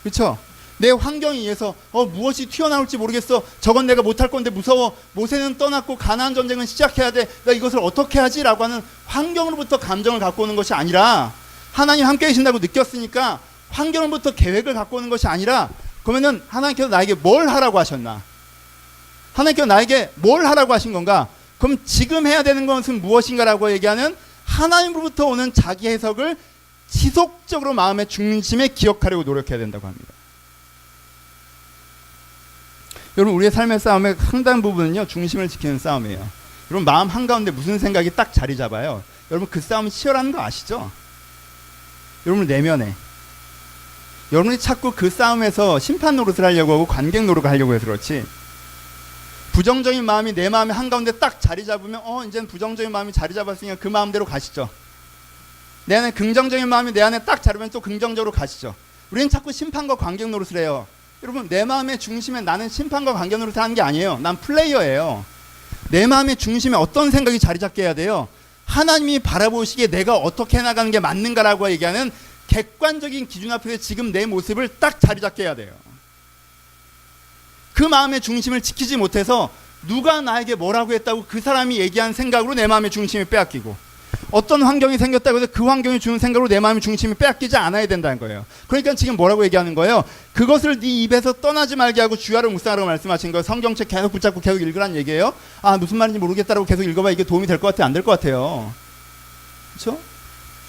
그렇죠? 내 환경에 의해서 무엇이 튀어나올지 모르겠어, 저건 내가 못할 건데 무서워, 모세는 떠났고 가나안 전쟁은 시작해야 돼, 나 이것을 어떻게 하지? 라고 하는 환경으로부터 감정을 갖고 오는 것이 아니라, 하나님 함께 계신다고 느꼈으니까 환경으로부터 계획을 갖고 오는 것이 아니라, 그러면은 하나님께서 나에게 뭘 하라고 하셨나? 하나님께서 나에게 뭘 하라고 하신 건가? 그럼 지금 해야 되는 것은 무엇인가라고 얘기하는 하나님으로부터 오는 자기 해석을 지속적으로 마음의 중심에 기억하려고 노력해야 된다고 합니다. 여러분 우리의 삶의 싸움의 상당 부분은요, 중심을 지키는 싸움이에요. 여러분 마음 한가운데 무슨 생각이 딱 자리 잡아요. 여러분 그 싸움이 치열한 거 아시죠? 여러분 내면에 여러분이 자꾸 그 싸움에서 심판 노릇을 하려고 하고 관객 노릇을 하려고 해서 그렇지, 부정적인 마음이 내 마음의 한가운데 딱 자리 잡으면 이제는 부정적인 마음이 자리 잡았으니까 그 마음대로 가시죠. 내 안에 긍정적인 마음이 내 안에 딱 자르면 또 긍정적으로 가시죠. 우리는 자꾸 심판과 관객 노릇을 해요. 여러분 내 마음의 중심에 나는 심판과 관객 노릇을 하는 게 아니에요. 난 플레이어예요. 내 마음의 중심에 어떤 생각이 자리 잡게 해야 돼요? 하나님이 바라보시기에 내가 어떻게 해나가는 게 맞는가라고 얘기하는 객관적인 기준 앞에서 지금 내 모습을 딱 자리 잡게 해야 돼요. 그 마음의 중심을 지키지 못해서 누가 나에게 뭐라고 했다고 그 사람이 얘기한 생각으로 내 마음의 중심이 빼앗기고, 어떤 환경이 생겼다고 해서 그 환경이 주는 생각으로 내 마음의 중심이 빼앗기지 않아야 된다는 거예요. 그러니까 지금 뭐라고 얘기하는 거예요? 그것을 네 입에서 떠나지 말게 하고 주야로 묵상하라고 말씀하신 거예요. 성경책 계속 붙잡고 계속 읽으라는 얘기예요. 무슨 말인지 모르겠다라고 계속 읽어봐 이게 도움이 될 것 같아요? 안 될 것 같아요? 그렇죠?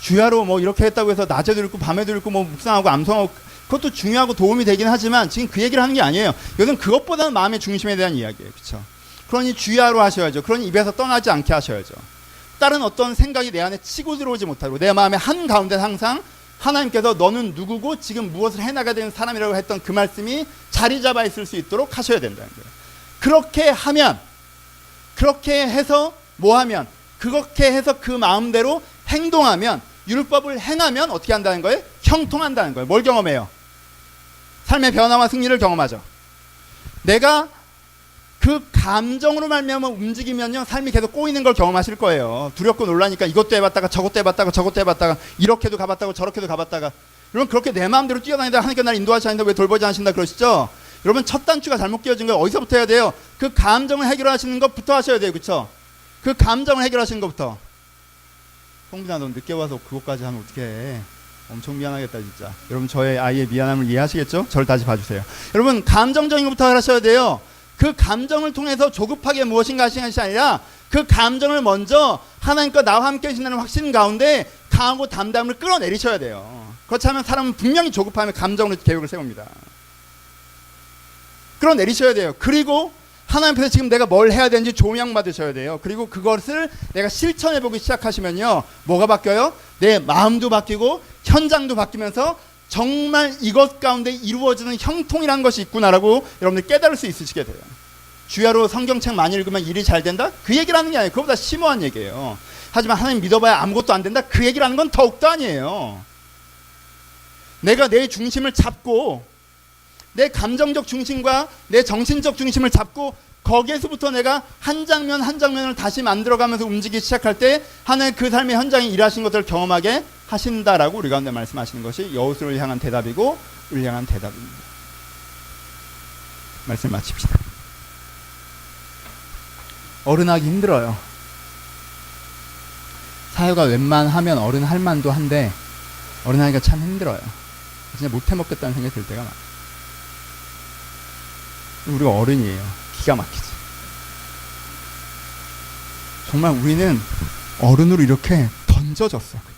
주야로 뭐 이렇게 했다고 해서 낮에도 읽고 밤에도 읽고 뭐 묵상하고 암송하고, 그것도 중요하고 도움이 되긴 하지만 지금 그 얘기를 하는 게 아니에요. 이것은 그것보다는 마음의 중심에 대한 이야기예요. 그렇죠? 그러니 주야로 하셔야죠. 그러니 입에서 떠나지 않게 하셔야죠. 다른 어떤 생각이 내 안에 치고 들어오지 못하고 내 마음의 한가운데 항상 하나님께서 너는 누구고 지금 무엇을 해나가야 되는 사람이라고 했던 그 말씀이 자리 잡아 있을 수 있도록 하셔야 된다는 거예요. 그렇게 하면, 그렇게 해서 뭐 하면, 그렇게 해서 그 마음대로 행동하면, 율법을 행하면 어떻게 한다는 거예요? 형통한다는 거예요. 뭘 경험해요? 삶의 변화와 승리를 경험하죠. 내가 그 감정으로 말미암아 움직이면요, 삶이 계속 꼬이는 걸 경험하실 거예요. 두렵고 놀라니까 이것도 해봤다가 저것도 해봤다가 저것도 해봤다가 이렇게도 가봤다가 저렇게도 가봤다가, 여러분 그렇게 내 마음대로 뛰어다니다 하나님께 날 인도하지 않는다 왜 돌보지 않으신다 그러시죠? 여러분 첫 단추가 잘못 끼워진 거예요. 어디서부터 해야 돼요? 그 감정을 해결하시는 것부터 하셔야 돼요. 그렇죠? 그 감정을 해결하시는 것부터. 성빈아 너 늦게 와서 그것까지 하면 어떡해. 엄청 미안하겠다 진짜. 여러분 저의 아이의 미안함을 이해하시겠죠? 저를 다시 봐주세요. 여러분 감정적인 것부터 하셔야 돼요. 그 감정을 통해서 조급하게 무엇인가 하시는 것이 아니라 그 감정을 먼저 하나님과 나와 함께 계신다는 확신 가운데 강하고 담담을 끌어내리셔야 돼요. 그렇지 않으면 사람은 분명히 조급하면 감정으로 계획을 세웁니다. 끌어내리셔야 돼요. 그리고 하나님 앞에서 지금 내가 뭘 해야 되는지 조명 받으셔야 돼요. 그리고 그것을 내가 실천해보기 시작하시면요, 뭐가 바뀌어요? 내 마음도 바뀌고 현장도 바뀌면서 정말 이것 가운데 이루어지는 형통이라는 것이 있구나라고 여러분들 깨달을 수 있으시게 돼요. 주야로 성경책 많이 읽으면 일이 잘 된다? 그 얘기를 하는 게 아니에요. 그거보다 심오한 얘기예요. 하지만 하나님 믿어봐야 아무것도 안 된다? 그 얘기를 하는 건 더욱더 아니에요. 내가 내 중심을 잡고 내 감정적 중심과 내 정신적 중심을 잡고 거기에서부터 내가 한 장면 한 장면을 다시 만들어가면서 움직이기 시작할 때 하나님 그 삶의 현장에 일하신 것들을 경험하게 하신다라고 우리 가운데 말씀하시는 것이 여호수아를 향한 대답이고 우리를 향한 대답입니다. 말씀 마칩시다. 어른하기 힘들어요. 사회가 웬만하면 어른 할 만도 한데 어른하기가 참 힘들어요. 진짜 못해 먹겠다는 생각이 들 때가 많아요. 우리가 어른이에요. 기가 막히지. 정말 우리는 어른으로 이렇게 던져졌어. 그냥.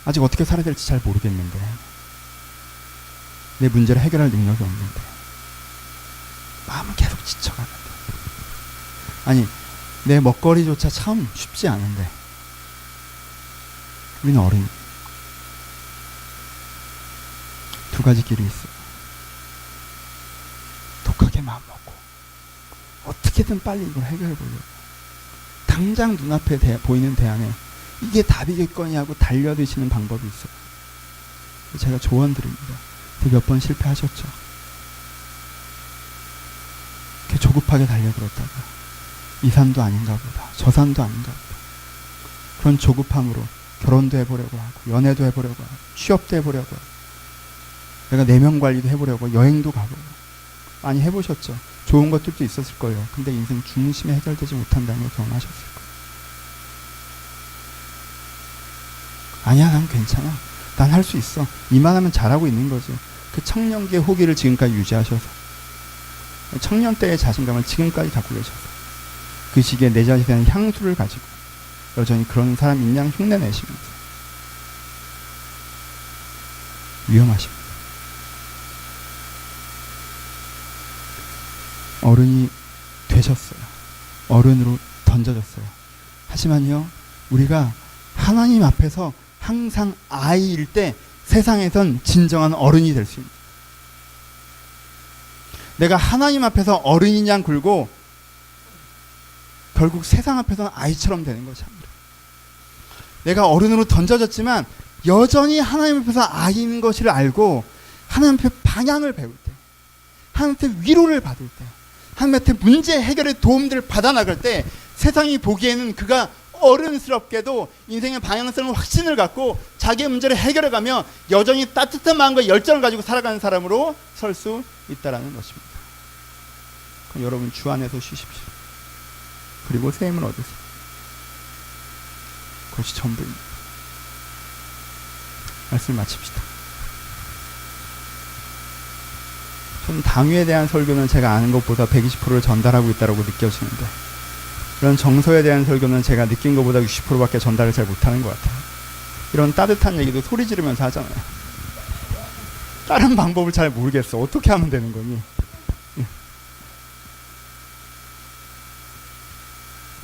아직 어떻게 살아야 될지 잘 모르겠는데, 내 문제를 해결할 능력이 없는데, 마음은 계속 지쳐가는데, 아니 내 먹거리조차 참 쉽지 않은데, 우리는 어른. 두 가지 길이 있어요. 독하게 마음 먹고 어떻게든 빨리 이걸 해결해 보려고, 당장 눈앞에 보이는 대안에 이게 답이겠거니 하고 달려드시는 방법이 있어요. 제가 조언 드립니다. 몇 번 실패하셨죠. 이렇게 조급하게 달려들었다가 이 산도 아닌가 보다, 저 산도 아닌가 보다, 그런 조급함으로 결혼도 해보려고 하고 연애도 해보려고 하고 취업도 해보려고 하고 내가 내면 관리도 해보려고 여행도 가보고 많이 해보셨죠. 좋은 것들도 있었을 거예요. 근데 인생 중심에 해결되지 못한다는 걸 경험하셨을 거예요. 아니야, 난 괜찮아, 난 할 수 있어, 이만하면 잘하고 있는 거지. 그 청년기의 호기를 지금까지 유지하셔서, 청년 때의 자신감을 지금까지 갖고 계셔서, 그 시기에 내 자신에 대한 향수를 가지고 여전히 그런 사람인 양 흉내 내시면서 위험하십니다. 어른이 되셨어요. 어른으로 던져졌어요. 하지만요, 우리가 하나님 앞에서 항상 아이일 때 세상에선 진정한 어른이 될 수 있는, 내가 하나님 앞에서 어른인 양 굴고 결국 세상 앞에서는 아이처럼 되는 것이 아니라, 내가 어른으로 던져졌지만 여전히 하나님 앞에서 아이인 것을 알고 하나님 앞에 방향을 배울 때, 하나님 앞에 위로를 받을 때, 하나님 앞에 문제 해결의 도움들을 받아 나갈 때 세상이 보기에는 그가 어른스럽게도 인생의 방향성을 확신을 갖고 자기의 문제를 해결해가며 여전히 따뜻한 마음과 열정을 가지고 살아가는 사람으로 설 수 있다는 것입니다. 그럼 여러분 주 안에서 쉬십시오. 그리고 새 힘을 얻으세요. 그것이 전부입니다. 말씀 마칩시다. 저는 당위에 대한 설교는 제가 아는 것보다 120%를 전달하고 있다고 느껴지는데, 이런 정서에 대한 설교는 제가 느낀 것보다 60%밖에 전달을 잘 못하는 것 같아요. 이런 따뜻한 얘기도 소리 지르면서 하잖아요. 다른 방법을 잘 모르겠어. 어떻게 하면 되는 거니?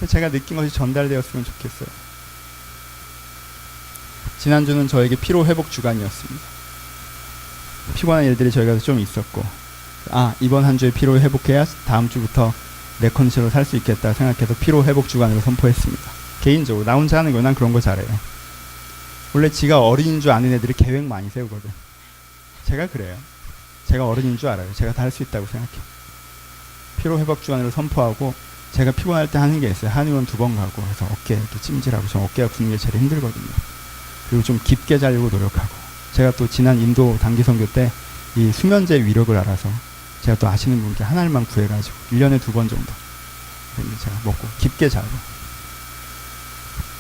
제가 느낀 것이 전달되었으면 좋겠어요. 지난주는 저에게 피로회복 주간이었습니다. 피곤한 일들이 저희가 좀 있었고, 이번 한 주에 피로 회복해야 다음 주부터 내 컨디션으로 살 수 있겠다 생각해서 피로 회복 주간으로 선포했습니다. 개인적으로 나 혼자 하는 거, 난 그런 거 잘해요. 원래 지가 어린인 줄 아는 애들이 계획 많이 세우거든. 제가 그래요. 제가 어른인 줄 알아요. 제가 다 할 수 있다고 생각해요. 피로 회복 주간으로 선포하고, 제가 피곤할 때 하는 게 있어요. 한의원 2번 가고 해서 어깨 이렇게 찜질하고, 저 어깨가 굽는 게 제일 힘들거든요. 그리고 좀 깊게 자려고 노력하고, 제가 또 지난 인도 단기 선교 때 이 수면제 위력을 알아서 제가 또 아시는 분께 하나만 구해가지고 1년에 2번 정도 제가 먹고 깊게 자고,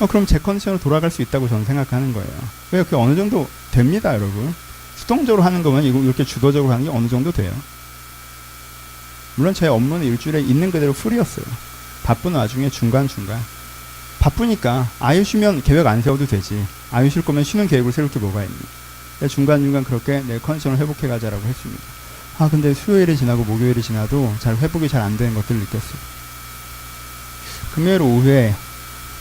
그럼 제 컨디션으로 돌아갈 수 있다고 저는 생각하는 거예요. 왜 그게 어느 정도 됩니다, 여러분. 수동적으로 하는 거면 이렇게 주도적으로 하는 게 어느 정도 돼요. 물론 제 업무는 일주일에 있는 그대로 풀이었어요. 바쁜 와중에 중간중간 바쁘니까 아예 쉬면 계획 안 세워도 되지. 아예 쉴 거면 쉬는 계획을 세울 게 뭐가 있니. 중간중간 그렇게 내 컨디션을 회복해 가자라고 했습니다. 근데 수요일이 지나고 목요일이 지나도 잘 회복이 잘 안 되는 것들을 느꼈어요. 금요일 오후에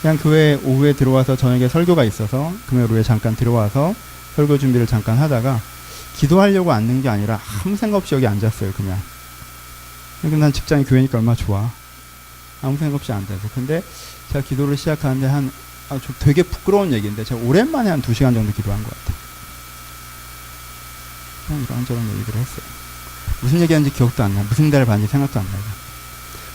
그냥 교회 오후에 들어와서 저녁에 설교가 있어서 금요일 오후에 잠깐 들어와서 설교 준비를 잠깐 하다가 기도하려고 앉는 게 아니라 아무 생각 없이 여기 앉았어요. 그냥 난 직장이 교회니까 얼마나 좋아. 아무 생각 없이 앉아서. 근데 제가 기도를 시작하는데 좀 되게 부끄러운 얘기인데 제가 오랜만에 한 2시간 정도 기도한 것 같아요. 그냥 이런저런 얘기를 했어요. 무슨 얘기하는지 기억도 안 나요. 무슨 대를 받는지 생각도 안 나요.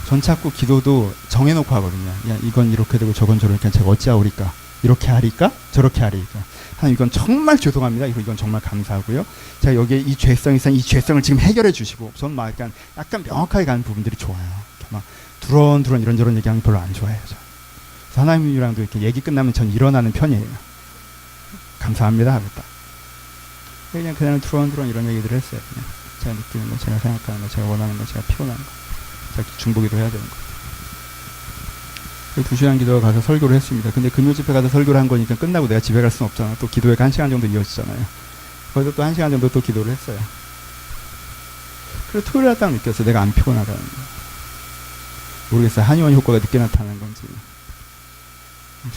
전 자꾸 기도도 정해놓고 하거든요. 야, 이건 이렇게 되고 저건 저렇게. 제가 어찌하오리까? 이렇게 하리까? 저렇게 하리까? 하나님, 이건 정말 죄송합니다. 이건 정말 감사하고요. 제가 여기에 이 죄성이 있어, 이 죄성을 지금 해결해 주시고. 저는 막 약간 명확하게 가는 부분들이 좋아요. 막 두런두런 이런저런 얘기하는 거 별로 안 좋아해요. 그래서 하나님이랑도 이렇게 얘기 끝나면 전 일어나는 편이에요. 감사합니다 하고 딱. 그냥 두런두런 이런 얘기들을 했어요. 그냥 제가 느끼는 거, 제가 생각하는 거, 제가 원하는 거, 제가 피곤한 거, 제가 중보기도 해야 되는 거. 2시간 기도가 가서 설교를 했습니다. 근데 금요 집회 가서 설교를 한 거니까 끝나고 내가 집에 갈 수는 없잖아. 또 기도회가 1시간 정도 이어지잖아요. 거기서 또 1시간 정도 또 기도를 했어요. 그래서 토요일에 딱 느꼈어요. 내가 안 피곤하다는 거. 모르겠어요. 한의원 효과가 늦게 나타나는 건지,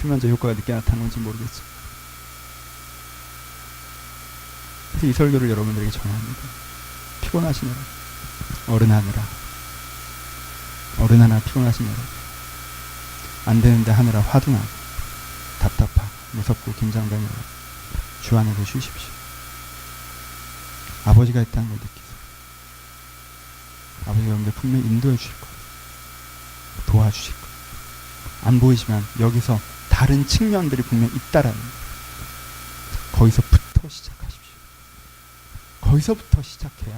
수면제 효과가 늦게 나타나는 건지 모르겠죠. 그래서 이 설교를 여러분들에게 전합니다. 피곤하시느라, 어른하느라 피곤하시느라, 안 되는데 하느라 화도 나고, 답답하고, 무섭고, 긴장되느라 주 안에서 쉬십시오. 아버지가 있다는 걸 느끼세요. 아버지가 여러분들 분명히 인도해 주실 거예요. 도와주실 거예요. 안 보이지만 여기서 다른 측면들이 분명 있다라는 거예요. 거기서부터 시작하십시오. 거기서부터 시작해야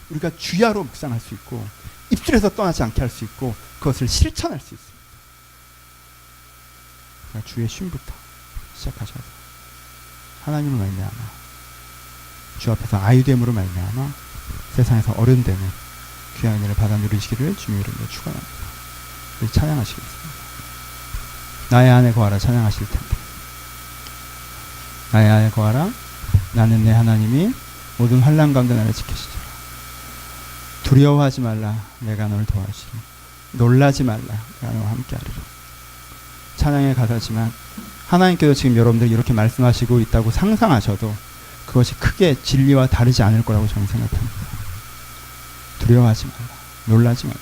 우리가 주야로 묵상할 수 있고 입술에서 떠나지 않게 할 수 있고 그것을 실천할 수 있습니다. 그러니까 주의 쉼부터 시작하셔서 하나님을 말미암아 주 앞에서 아유됨으로 말미암아 세상에서 어른되는 귀한 은혜를 받아 누리시기를 주님의 이름으로 축원합니다. 우리 찬양하시겠습니다. 나의 안에 거하라 찬양하실 텐데. 나의 안에 거하라 나는 내 하나님이 모든 환난 가운데 나를 지키시리라. 두려워하지 말라 내가 너를 도와주리니 놀라지 말라 내가 너와 함께하리라. 찬양의 가사지만 하나님께서 지금 여러분들 이렇게 말씀하시고 있다고 상상하셔도 그것이 크게 진리와 다르지 않을 거라고 저는 생각합니다. 두려워하지 말라 놀라지 말라.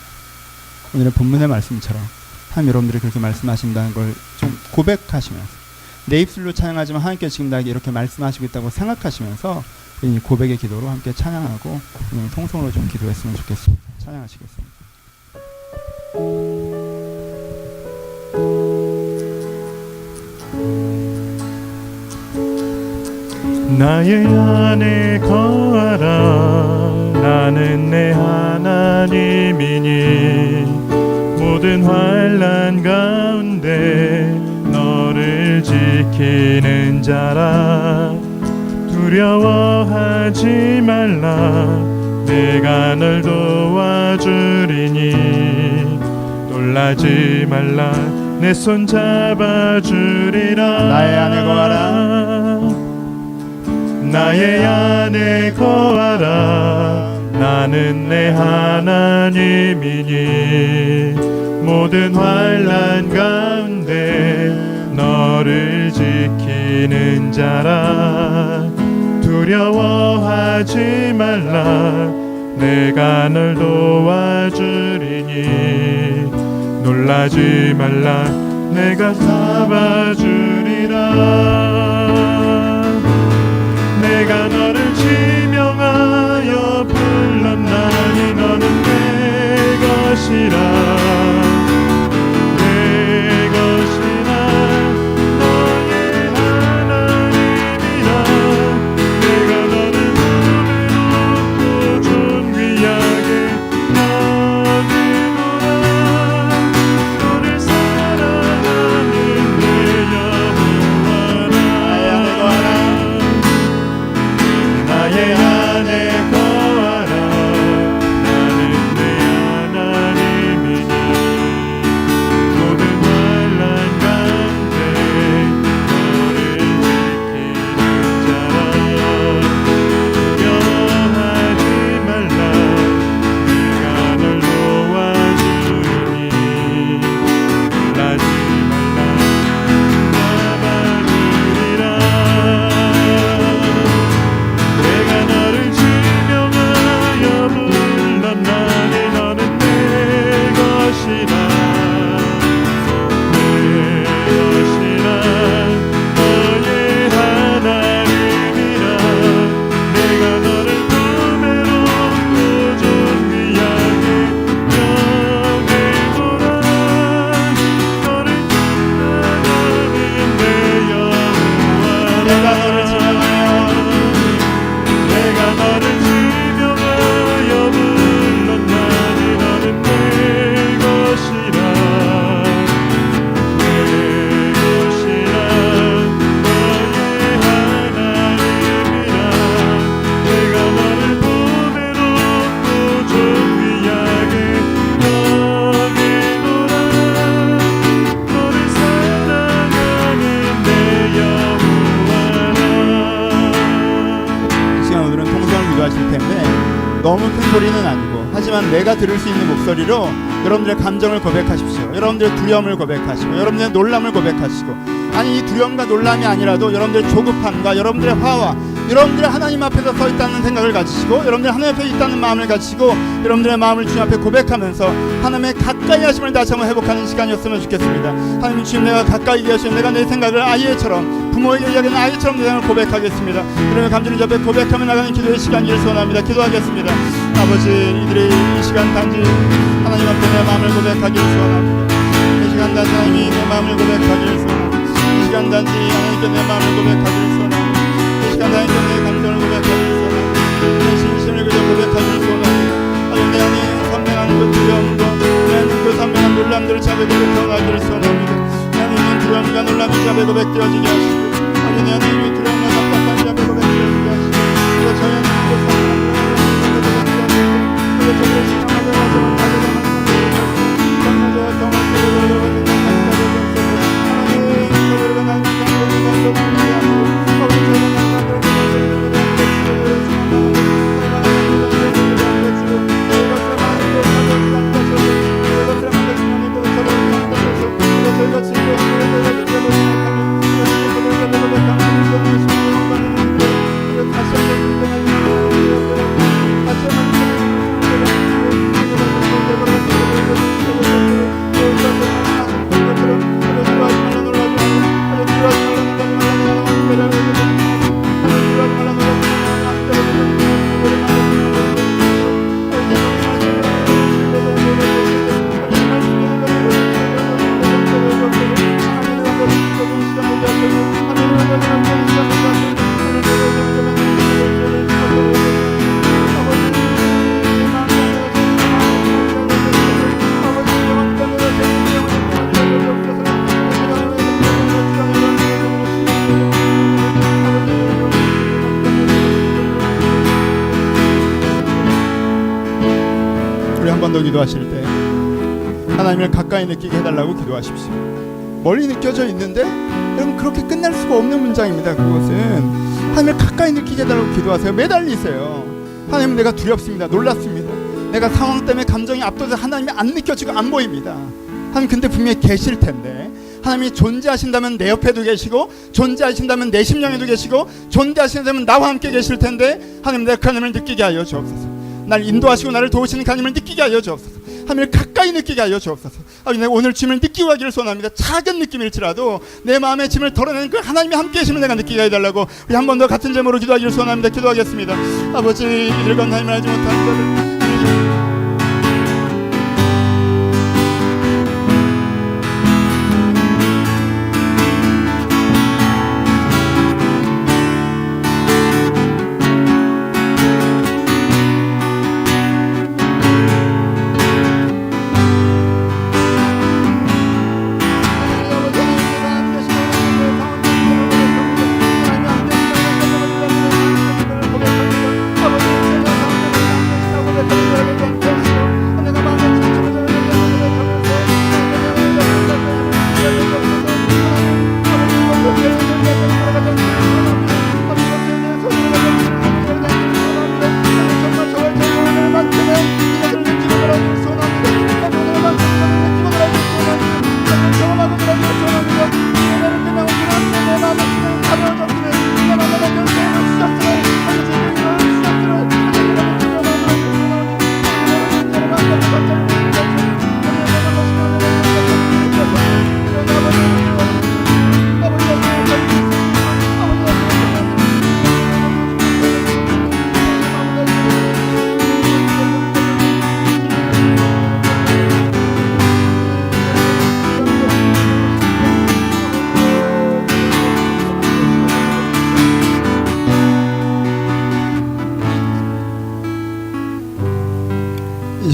오늘의 본문의 말씀처럼 하나님 여러분들이 그렇게 말씀하신다는 걸 좀 고백하시면서 내 입술로 찬양하지만 하나님께서 지금 나에게 이렇게 말씀하시고 있다고 생각하시면서 이 고백의 기도로 함께 찬양하고 통성으로 좀 기도했으면 좋겠습니다. 찬양하시겠습니다. 나의 안에 거하라 나는 내 하나님이니 모든 환난 가운데 너를 지키는 자라. 두려워하지 말라 내가 널 도와주리니 놀라지 말라 내 손 잡아주리라. 나의 안에 거하라 나의 안에 거하라 나는 내 하나님이니 모든 환난 가운데 너를 지키는 자라. 두려워하지 말라 내가 널 도와주리니 놀라지 말라 내가 잡아주리라. 내가 너를 지명하여 불렀나니 너는 내 것이라 내 것이라 너의 하나님이라. 내가 너를 높고 존귀하게 여기노라. 너를 사랑하는 내 여호와라. 기도하실 텐데 너무 큰 소리는 아니고, 하지만 내가 들을 수 있는 목소리로 여러분들의 감정을 고백하십시오. 여러분들의 두려움을 고백하시고, 여러분들의 놀람을 고백하시고, 아니 이 두려움과 놀람이 아니라도 여러분들의 조급함과 여러분들의 화와 여러분들의 하나님 앞에서 서 있다는 생각을 가지시고, 여러분들의 하나님 앞에 있다는 마음을 가지시고, 여러분들의 마음을 주님 앞에 고백하면서 하나님의 가까이 하심을 다시 한번 회복하는 시간이었으면 좋겠습니다. 하나님, 주님, 내가 가까이 계시면 내가 내 생각을 아이처럼, 부모에게 이야기하는 아이처럼 내 생각을 고백하겠습니다. 그러면 감정이 앞에 고백하며 나가는 기도의 시간이길 소원합니다. 기도하겠습니다. 아버지, 이들이 이 시간 단지 하나님 앞에 내 마음을 고백하기를 소원합니다. 이 시간 단지 하나님이 내 마음을 고백하기를 소원합니다. 이 시간 단지 하나님께 내 마음을 고백하기를 소원합니다. 이 시간 하나님께 내 감정을 고백하기를 소원합니다. 내 진심을 그저 고백하기를 소원합니다. 하나님, 내 안에 선명한 그 두려움과 내 안에 그 선명한 놀람들을 잡아 고백하기를 소원합니다. 내 안에 있는 두려움과 놀람이 잡아 고백되어지게 하시고, 하나님, 내 안에 있는 두려움과 답답함이 잡아 고백되어지게 하시고, 그리고 저희 안에 있는 선명한 그리고 저희를 신앙하게 하시고 더 기도하실 때 하나님을 가까이 느끼게 해달라고 기도하십시오. 멀리 느껴져 있는데 여러분, 그렇게 끝날 수가 없는 문장입니다. 그것은 하나님을 가까이 느끼게 해달라고 기도하세요. 매달리세요. 하나님, 내가 두렵습니다. 놀랐습니다. 내가 상황 때문에 감정이 압도돼서 하나님이 안 느껴지고 안 보입니다. 하나님, 근데 분명히 계실 텐데, 하나님이 존재하신다면 내 옆에도 계시고, 존재하신다면 내 심령에도 계시고, 존재하신다면 나와 함께 계실 텐데, 하나님, 내가 그 하나님을 느끼게 하여 주옵소서. 날 인도하시고 나를 도우시는 하나님을 느끼게 하여 주옵소서. 하나님을 가까이 느끼게 하여 주옵소서. 내가 오늘 짐을 느끼고 가기를 소원합니다. 작은 느낌일지라도 내 마음의 짐을 덜어내는 그 하나님이 함께 계시면 내가 느끼게 해달라고, 우리 한 번 더 같은 제목으로 기도하기를 소원합니다. 기도하겠습니다. 아버지, 이들과 하나님을 알지 못하는 자들,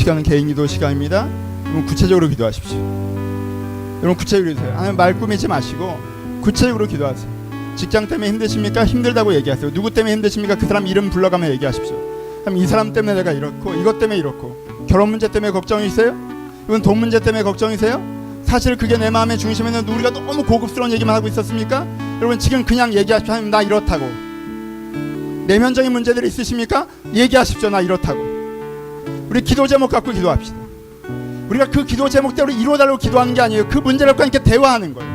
시간은 개인 기도 시간입니다. 여러분, 구체적으로 기도하십시오. 여러분, 구체적으로 기도하세요. 하나님, 말 꾸미지 마시고 구체적으로 기도하세요. 직장 때문에 힘드십니까? 힘들다고 얘기하세요. 누구 때문에 힘드십니까? 그 사람 이름 불러가며 얘기하십시오. 그럼 이 사람 때문에 내가 이렇고, 이것 때문에 이렇고, 결혼 문제 때문에 걱정이세요? 이건 돈 문제 때문에 걱정이세요? 사실 그게 내 마음의 중심에 있는, 우리가 너무 고급스러운 얘기만 하고 있었습니까? 여러분, 지금 그냥 얘기하십시오. 하나님, 나 이렇다고, 내면적인 문제들이 있으십니까? 얘기하십시오. 나 이렇다고. 우리 기도 제목 갖고 기도합시다. 우리가 그 기도 제목대로 이루어달라고 기도하는 게 아니에요. 그 문제를 갖고 함께 대화하는 거예요.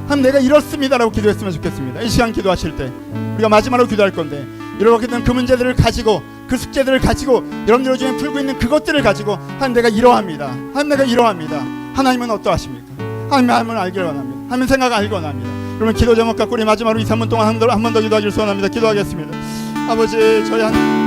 하나님 내가 이렇습니다라고 기도했으면 좋겠습니다. 이 시간 기도하실 때 우리가 마지막으로 기도할 건데 이렇게 된 그 문제들을 가지고 그 숙제들을 가지고 여러분들 중에 풀고 있는 그것들을 가지고 하나님 내가 이러합니다. 하나님 내가 이러합니다. 하나님은 어떠하십니까? 하나님은 알기를 원합니다. 하나님 생각 알기 원합니다. 그러면 기도 제목 갖고 우리 마지막으로 2, 3분 동안 한 번 더 기도하기를 소원합니다. 기도하겠습니다. 아버지 저희 하나님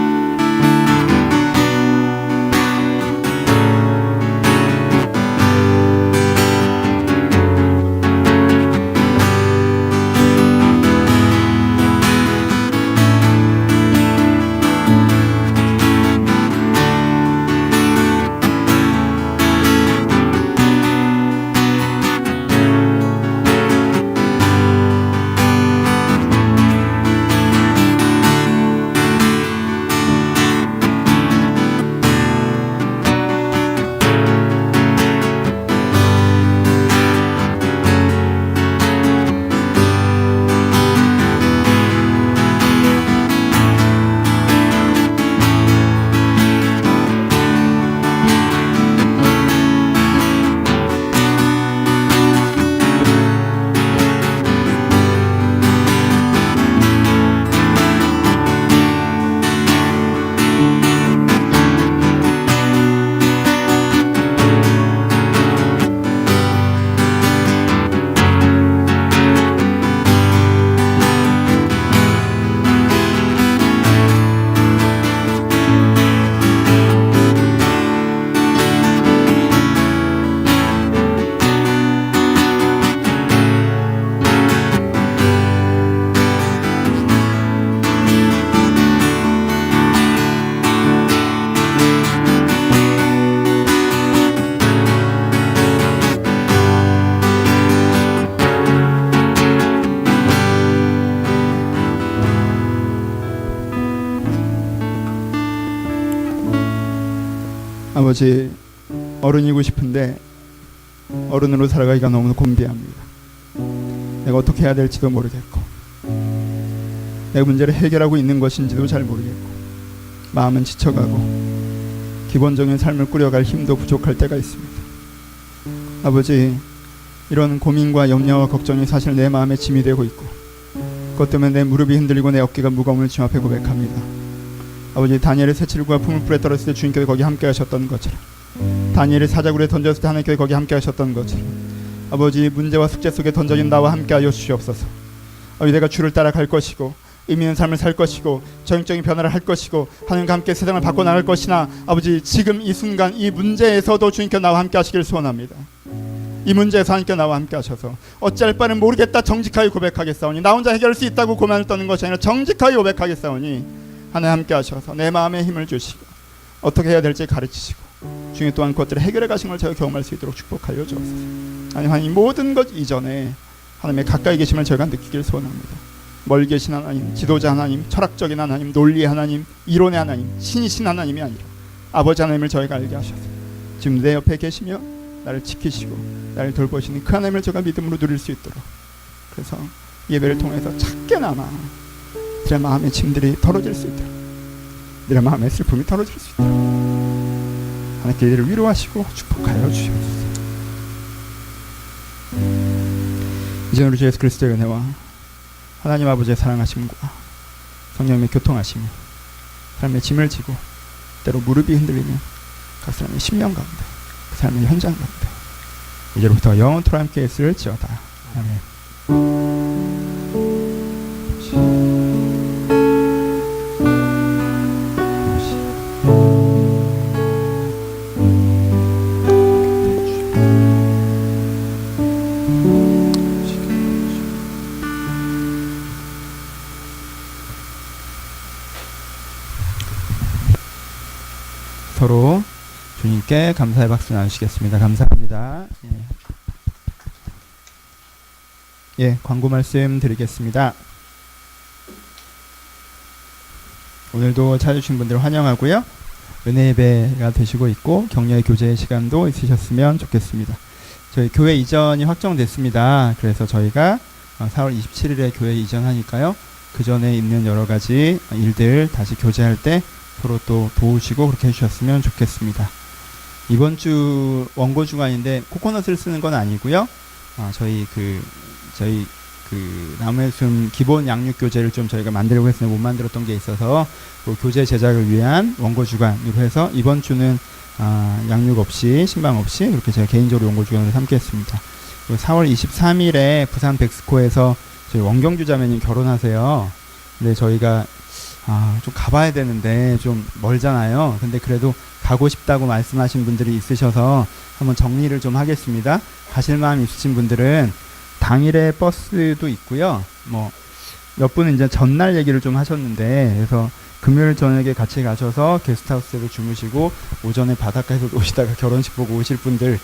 아버지 어른이고 싶은데 어른으로 살아가기가 너무 곤비합니다. 내가 어떻게 해야 될지도 모르겠고 내가 문제를 해결하고 있는 것인지도 잘 모르겠고 마음은 지쳐가고 기본적인 삶을 꾸려갈 힘도 부족할 때가 있습니다. 아버지 이런 고민과 염려와 걱정이 사실 내 마음에 짐이 되고 있고 그것 때문에 내 무릎이 흔들리고 내 어깨가 무거움을 주님 앞에 고백합니다. 아버지 다니엘의 새치들과 풀무불에 떨어졌을 때 주님께서 거기 함께 하셨던 것처럼 다니엘의 사자굴에 던졌을 때 하나님께서 거기 함께 하셨던 것처럼 아버지 문제와 숙제 속에 던져진 나와 함께 하여 주시옵소서. 아버지 내가 주를 따라갈 것이고 의미 있는 삶을 살 것이고 전적인 변화를 할 것이고 하나님과 함께 세상을 바꿔나갈 것이나 아버지 지금 이 순간 이 문제에서도 주님께서 나와 함께 하시길 소원합니다. 이 문제에서 하나님께 나와 함께 하셔서 어찌할 바는 모르겠다 정직하게 고백하겠사오니 나 혼자 해결할 수 있다고 고만을 떠는 것이 아니라 정직하게 고백하겠사오니 하나님 함께 하셔서 내 마음에 힘을 주시고 어떻게 해야 될지 가르치시고 중에 또한 그것들을 해결해 가신 걸 제가 경험할 수 있도록 축복하여 주옵소서. 하나님 모든 것 이전에 하나님의 가까이 계심을 저희가 느끼길 소원합니다. 멀리 계신 하나님, 지도자 하나님, 철학적인 하나님, 논리 하나님, 이론의 하나님, 신이신 하나님이 아니라 아버지 하나님을 저희가 알게 하셔서 지금 내 옆에 계시며 나를 지키시고 나를 돌보시는 그 하나님을 제가 믿음으로 누릴 수 있도록 그래서 예배를 통해서 작게나마 내 마음의 짐들이 덜어질 수 있도록 내 마음의 슬픔이 덜어질 수 있도록 하나님께 이들을 위로하시고 축복하여 주시옵소서. 이제 우리 주 예수 그리스도의 은혜와 하나님 아버지의 사랑하심과 성령님의 교통하심이 삶의 짐을 지고 때로 무릎이 흔들리는 각 사람의 심령 가운데 그 삶의 현장 가운데 이제로부터 영원토록 함께 있을지어다. 아멘. 서로 주님께 감사의 박수 나누시겠습니다. 감사합니다. 예, 광고 말씀 드리겠습니다. 오늘도 찾아주신 분들 환영하고요. 은혜 예배가 되시고 있고 격려의 교제의 시간도 있으셨으면 좋겠습니다. 저희 교회 이전이 확정됐습니다. 그래서 저희가 4월 27일에 교회 이전하니까요. 그 전에 있는 여러 가지 일들 다시 교제할 때 서로 또 도우시고 그렇게 해주셨으면 좋겠습니다. 이번 주 원고 주간인데 코코넛을 쓰는 건 아니고요. 저희 그 나무의 숨 기본 양육 교재를 좀 저희가 만들려고 했는데 못 만들었던 게 있어서 그 교재 제작을 위한 원고 주간으로 해서 이번 주는 양육 없이 신방 없이 그렇게 제가 개인적으로 원고 주간으로 삼겠습니다. 4월 23일에 부산 백스코에서 저희 원경주 자매님 결혼하세요. 근데 저희가 좀 가봐야 되는데 좀 멀잖아요. 근데 그래도 가고 싶다고 말씀하신 분들이 있으셔서 한번 정리를 좀 하겠습니다. 가실 마음 있으신 분들은 당일에 버스도 있고요. 뭐 몇 분은 이제 전날 얘기를 좀 하셨는데 그래서 금요일 저녁에 같이 가셔서 게스트하우스로 주무시고 오전에 바닷가에서 오시다가 결혼식 보고 오실 분들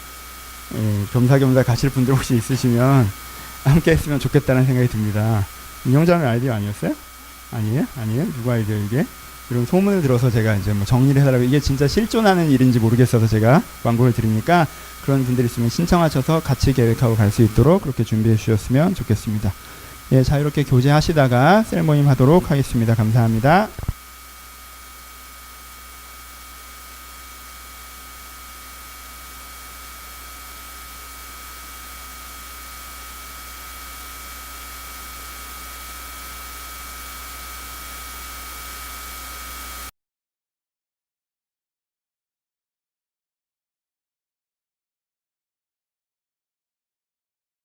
겸사겸사 가실 분들 혹시 있으시면 함께 했으면 좋겠다는 생각이 듭니다. 운영자의 아이디어 아니었어요? 아니에요? 누구 아이디어 이게? 이런 소문을 들어서 제가 이제 뭐 정리를 해달라고 이게 진짜 실존하는 일인지 모르겠어서 제가 광고를 드리니까 그런 분들 있으면 신청하셔서 같이 계획하고 갈 수 있도록 그렇게 준비해 주셨으면 좋겠습니다. 예, 자유롭게 교제하시다가 셀 모임 하도록 하겠습니다. 감사합니다.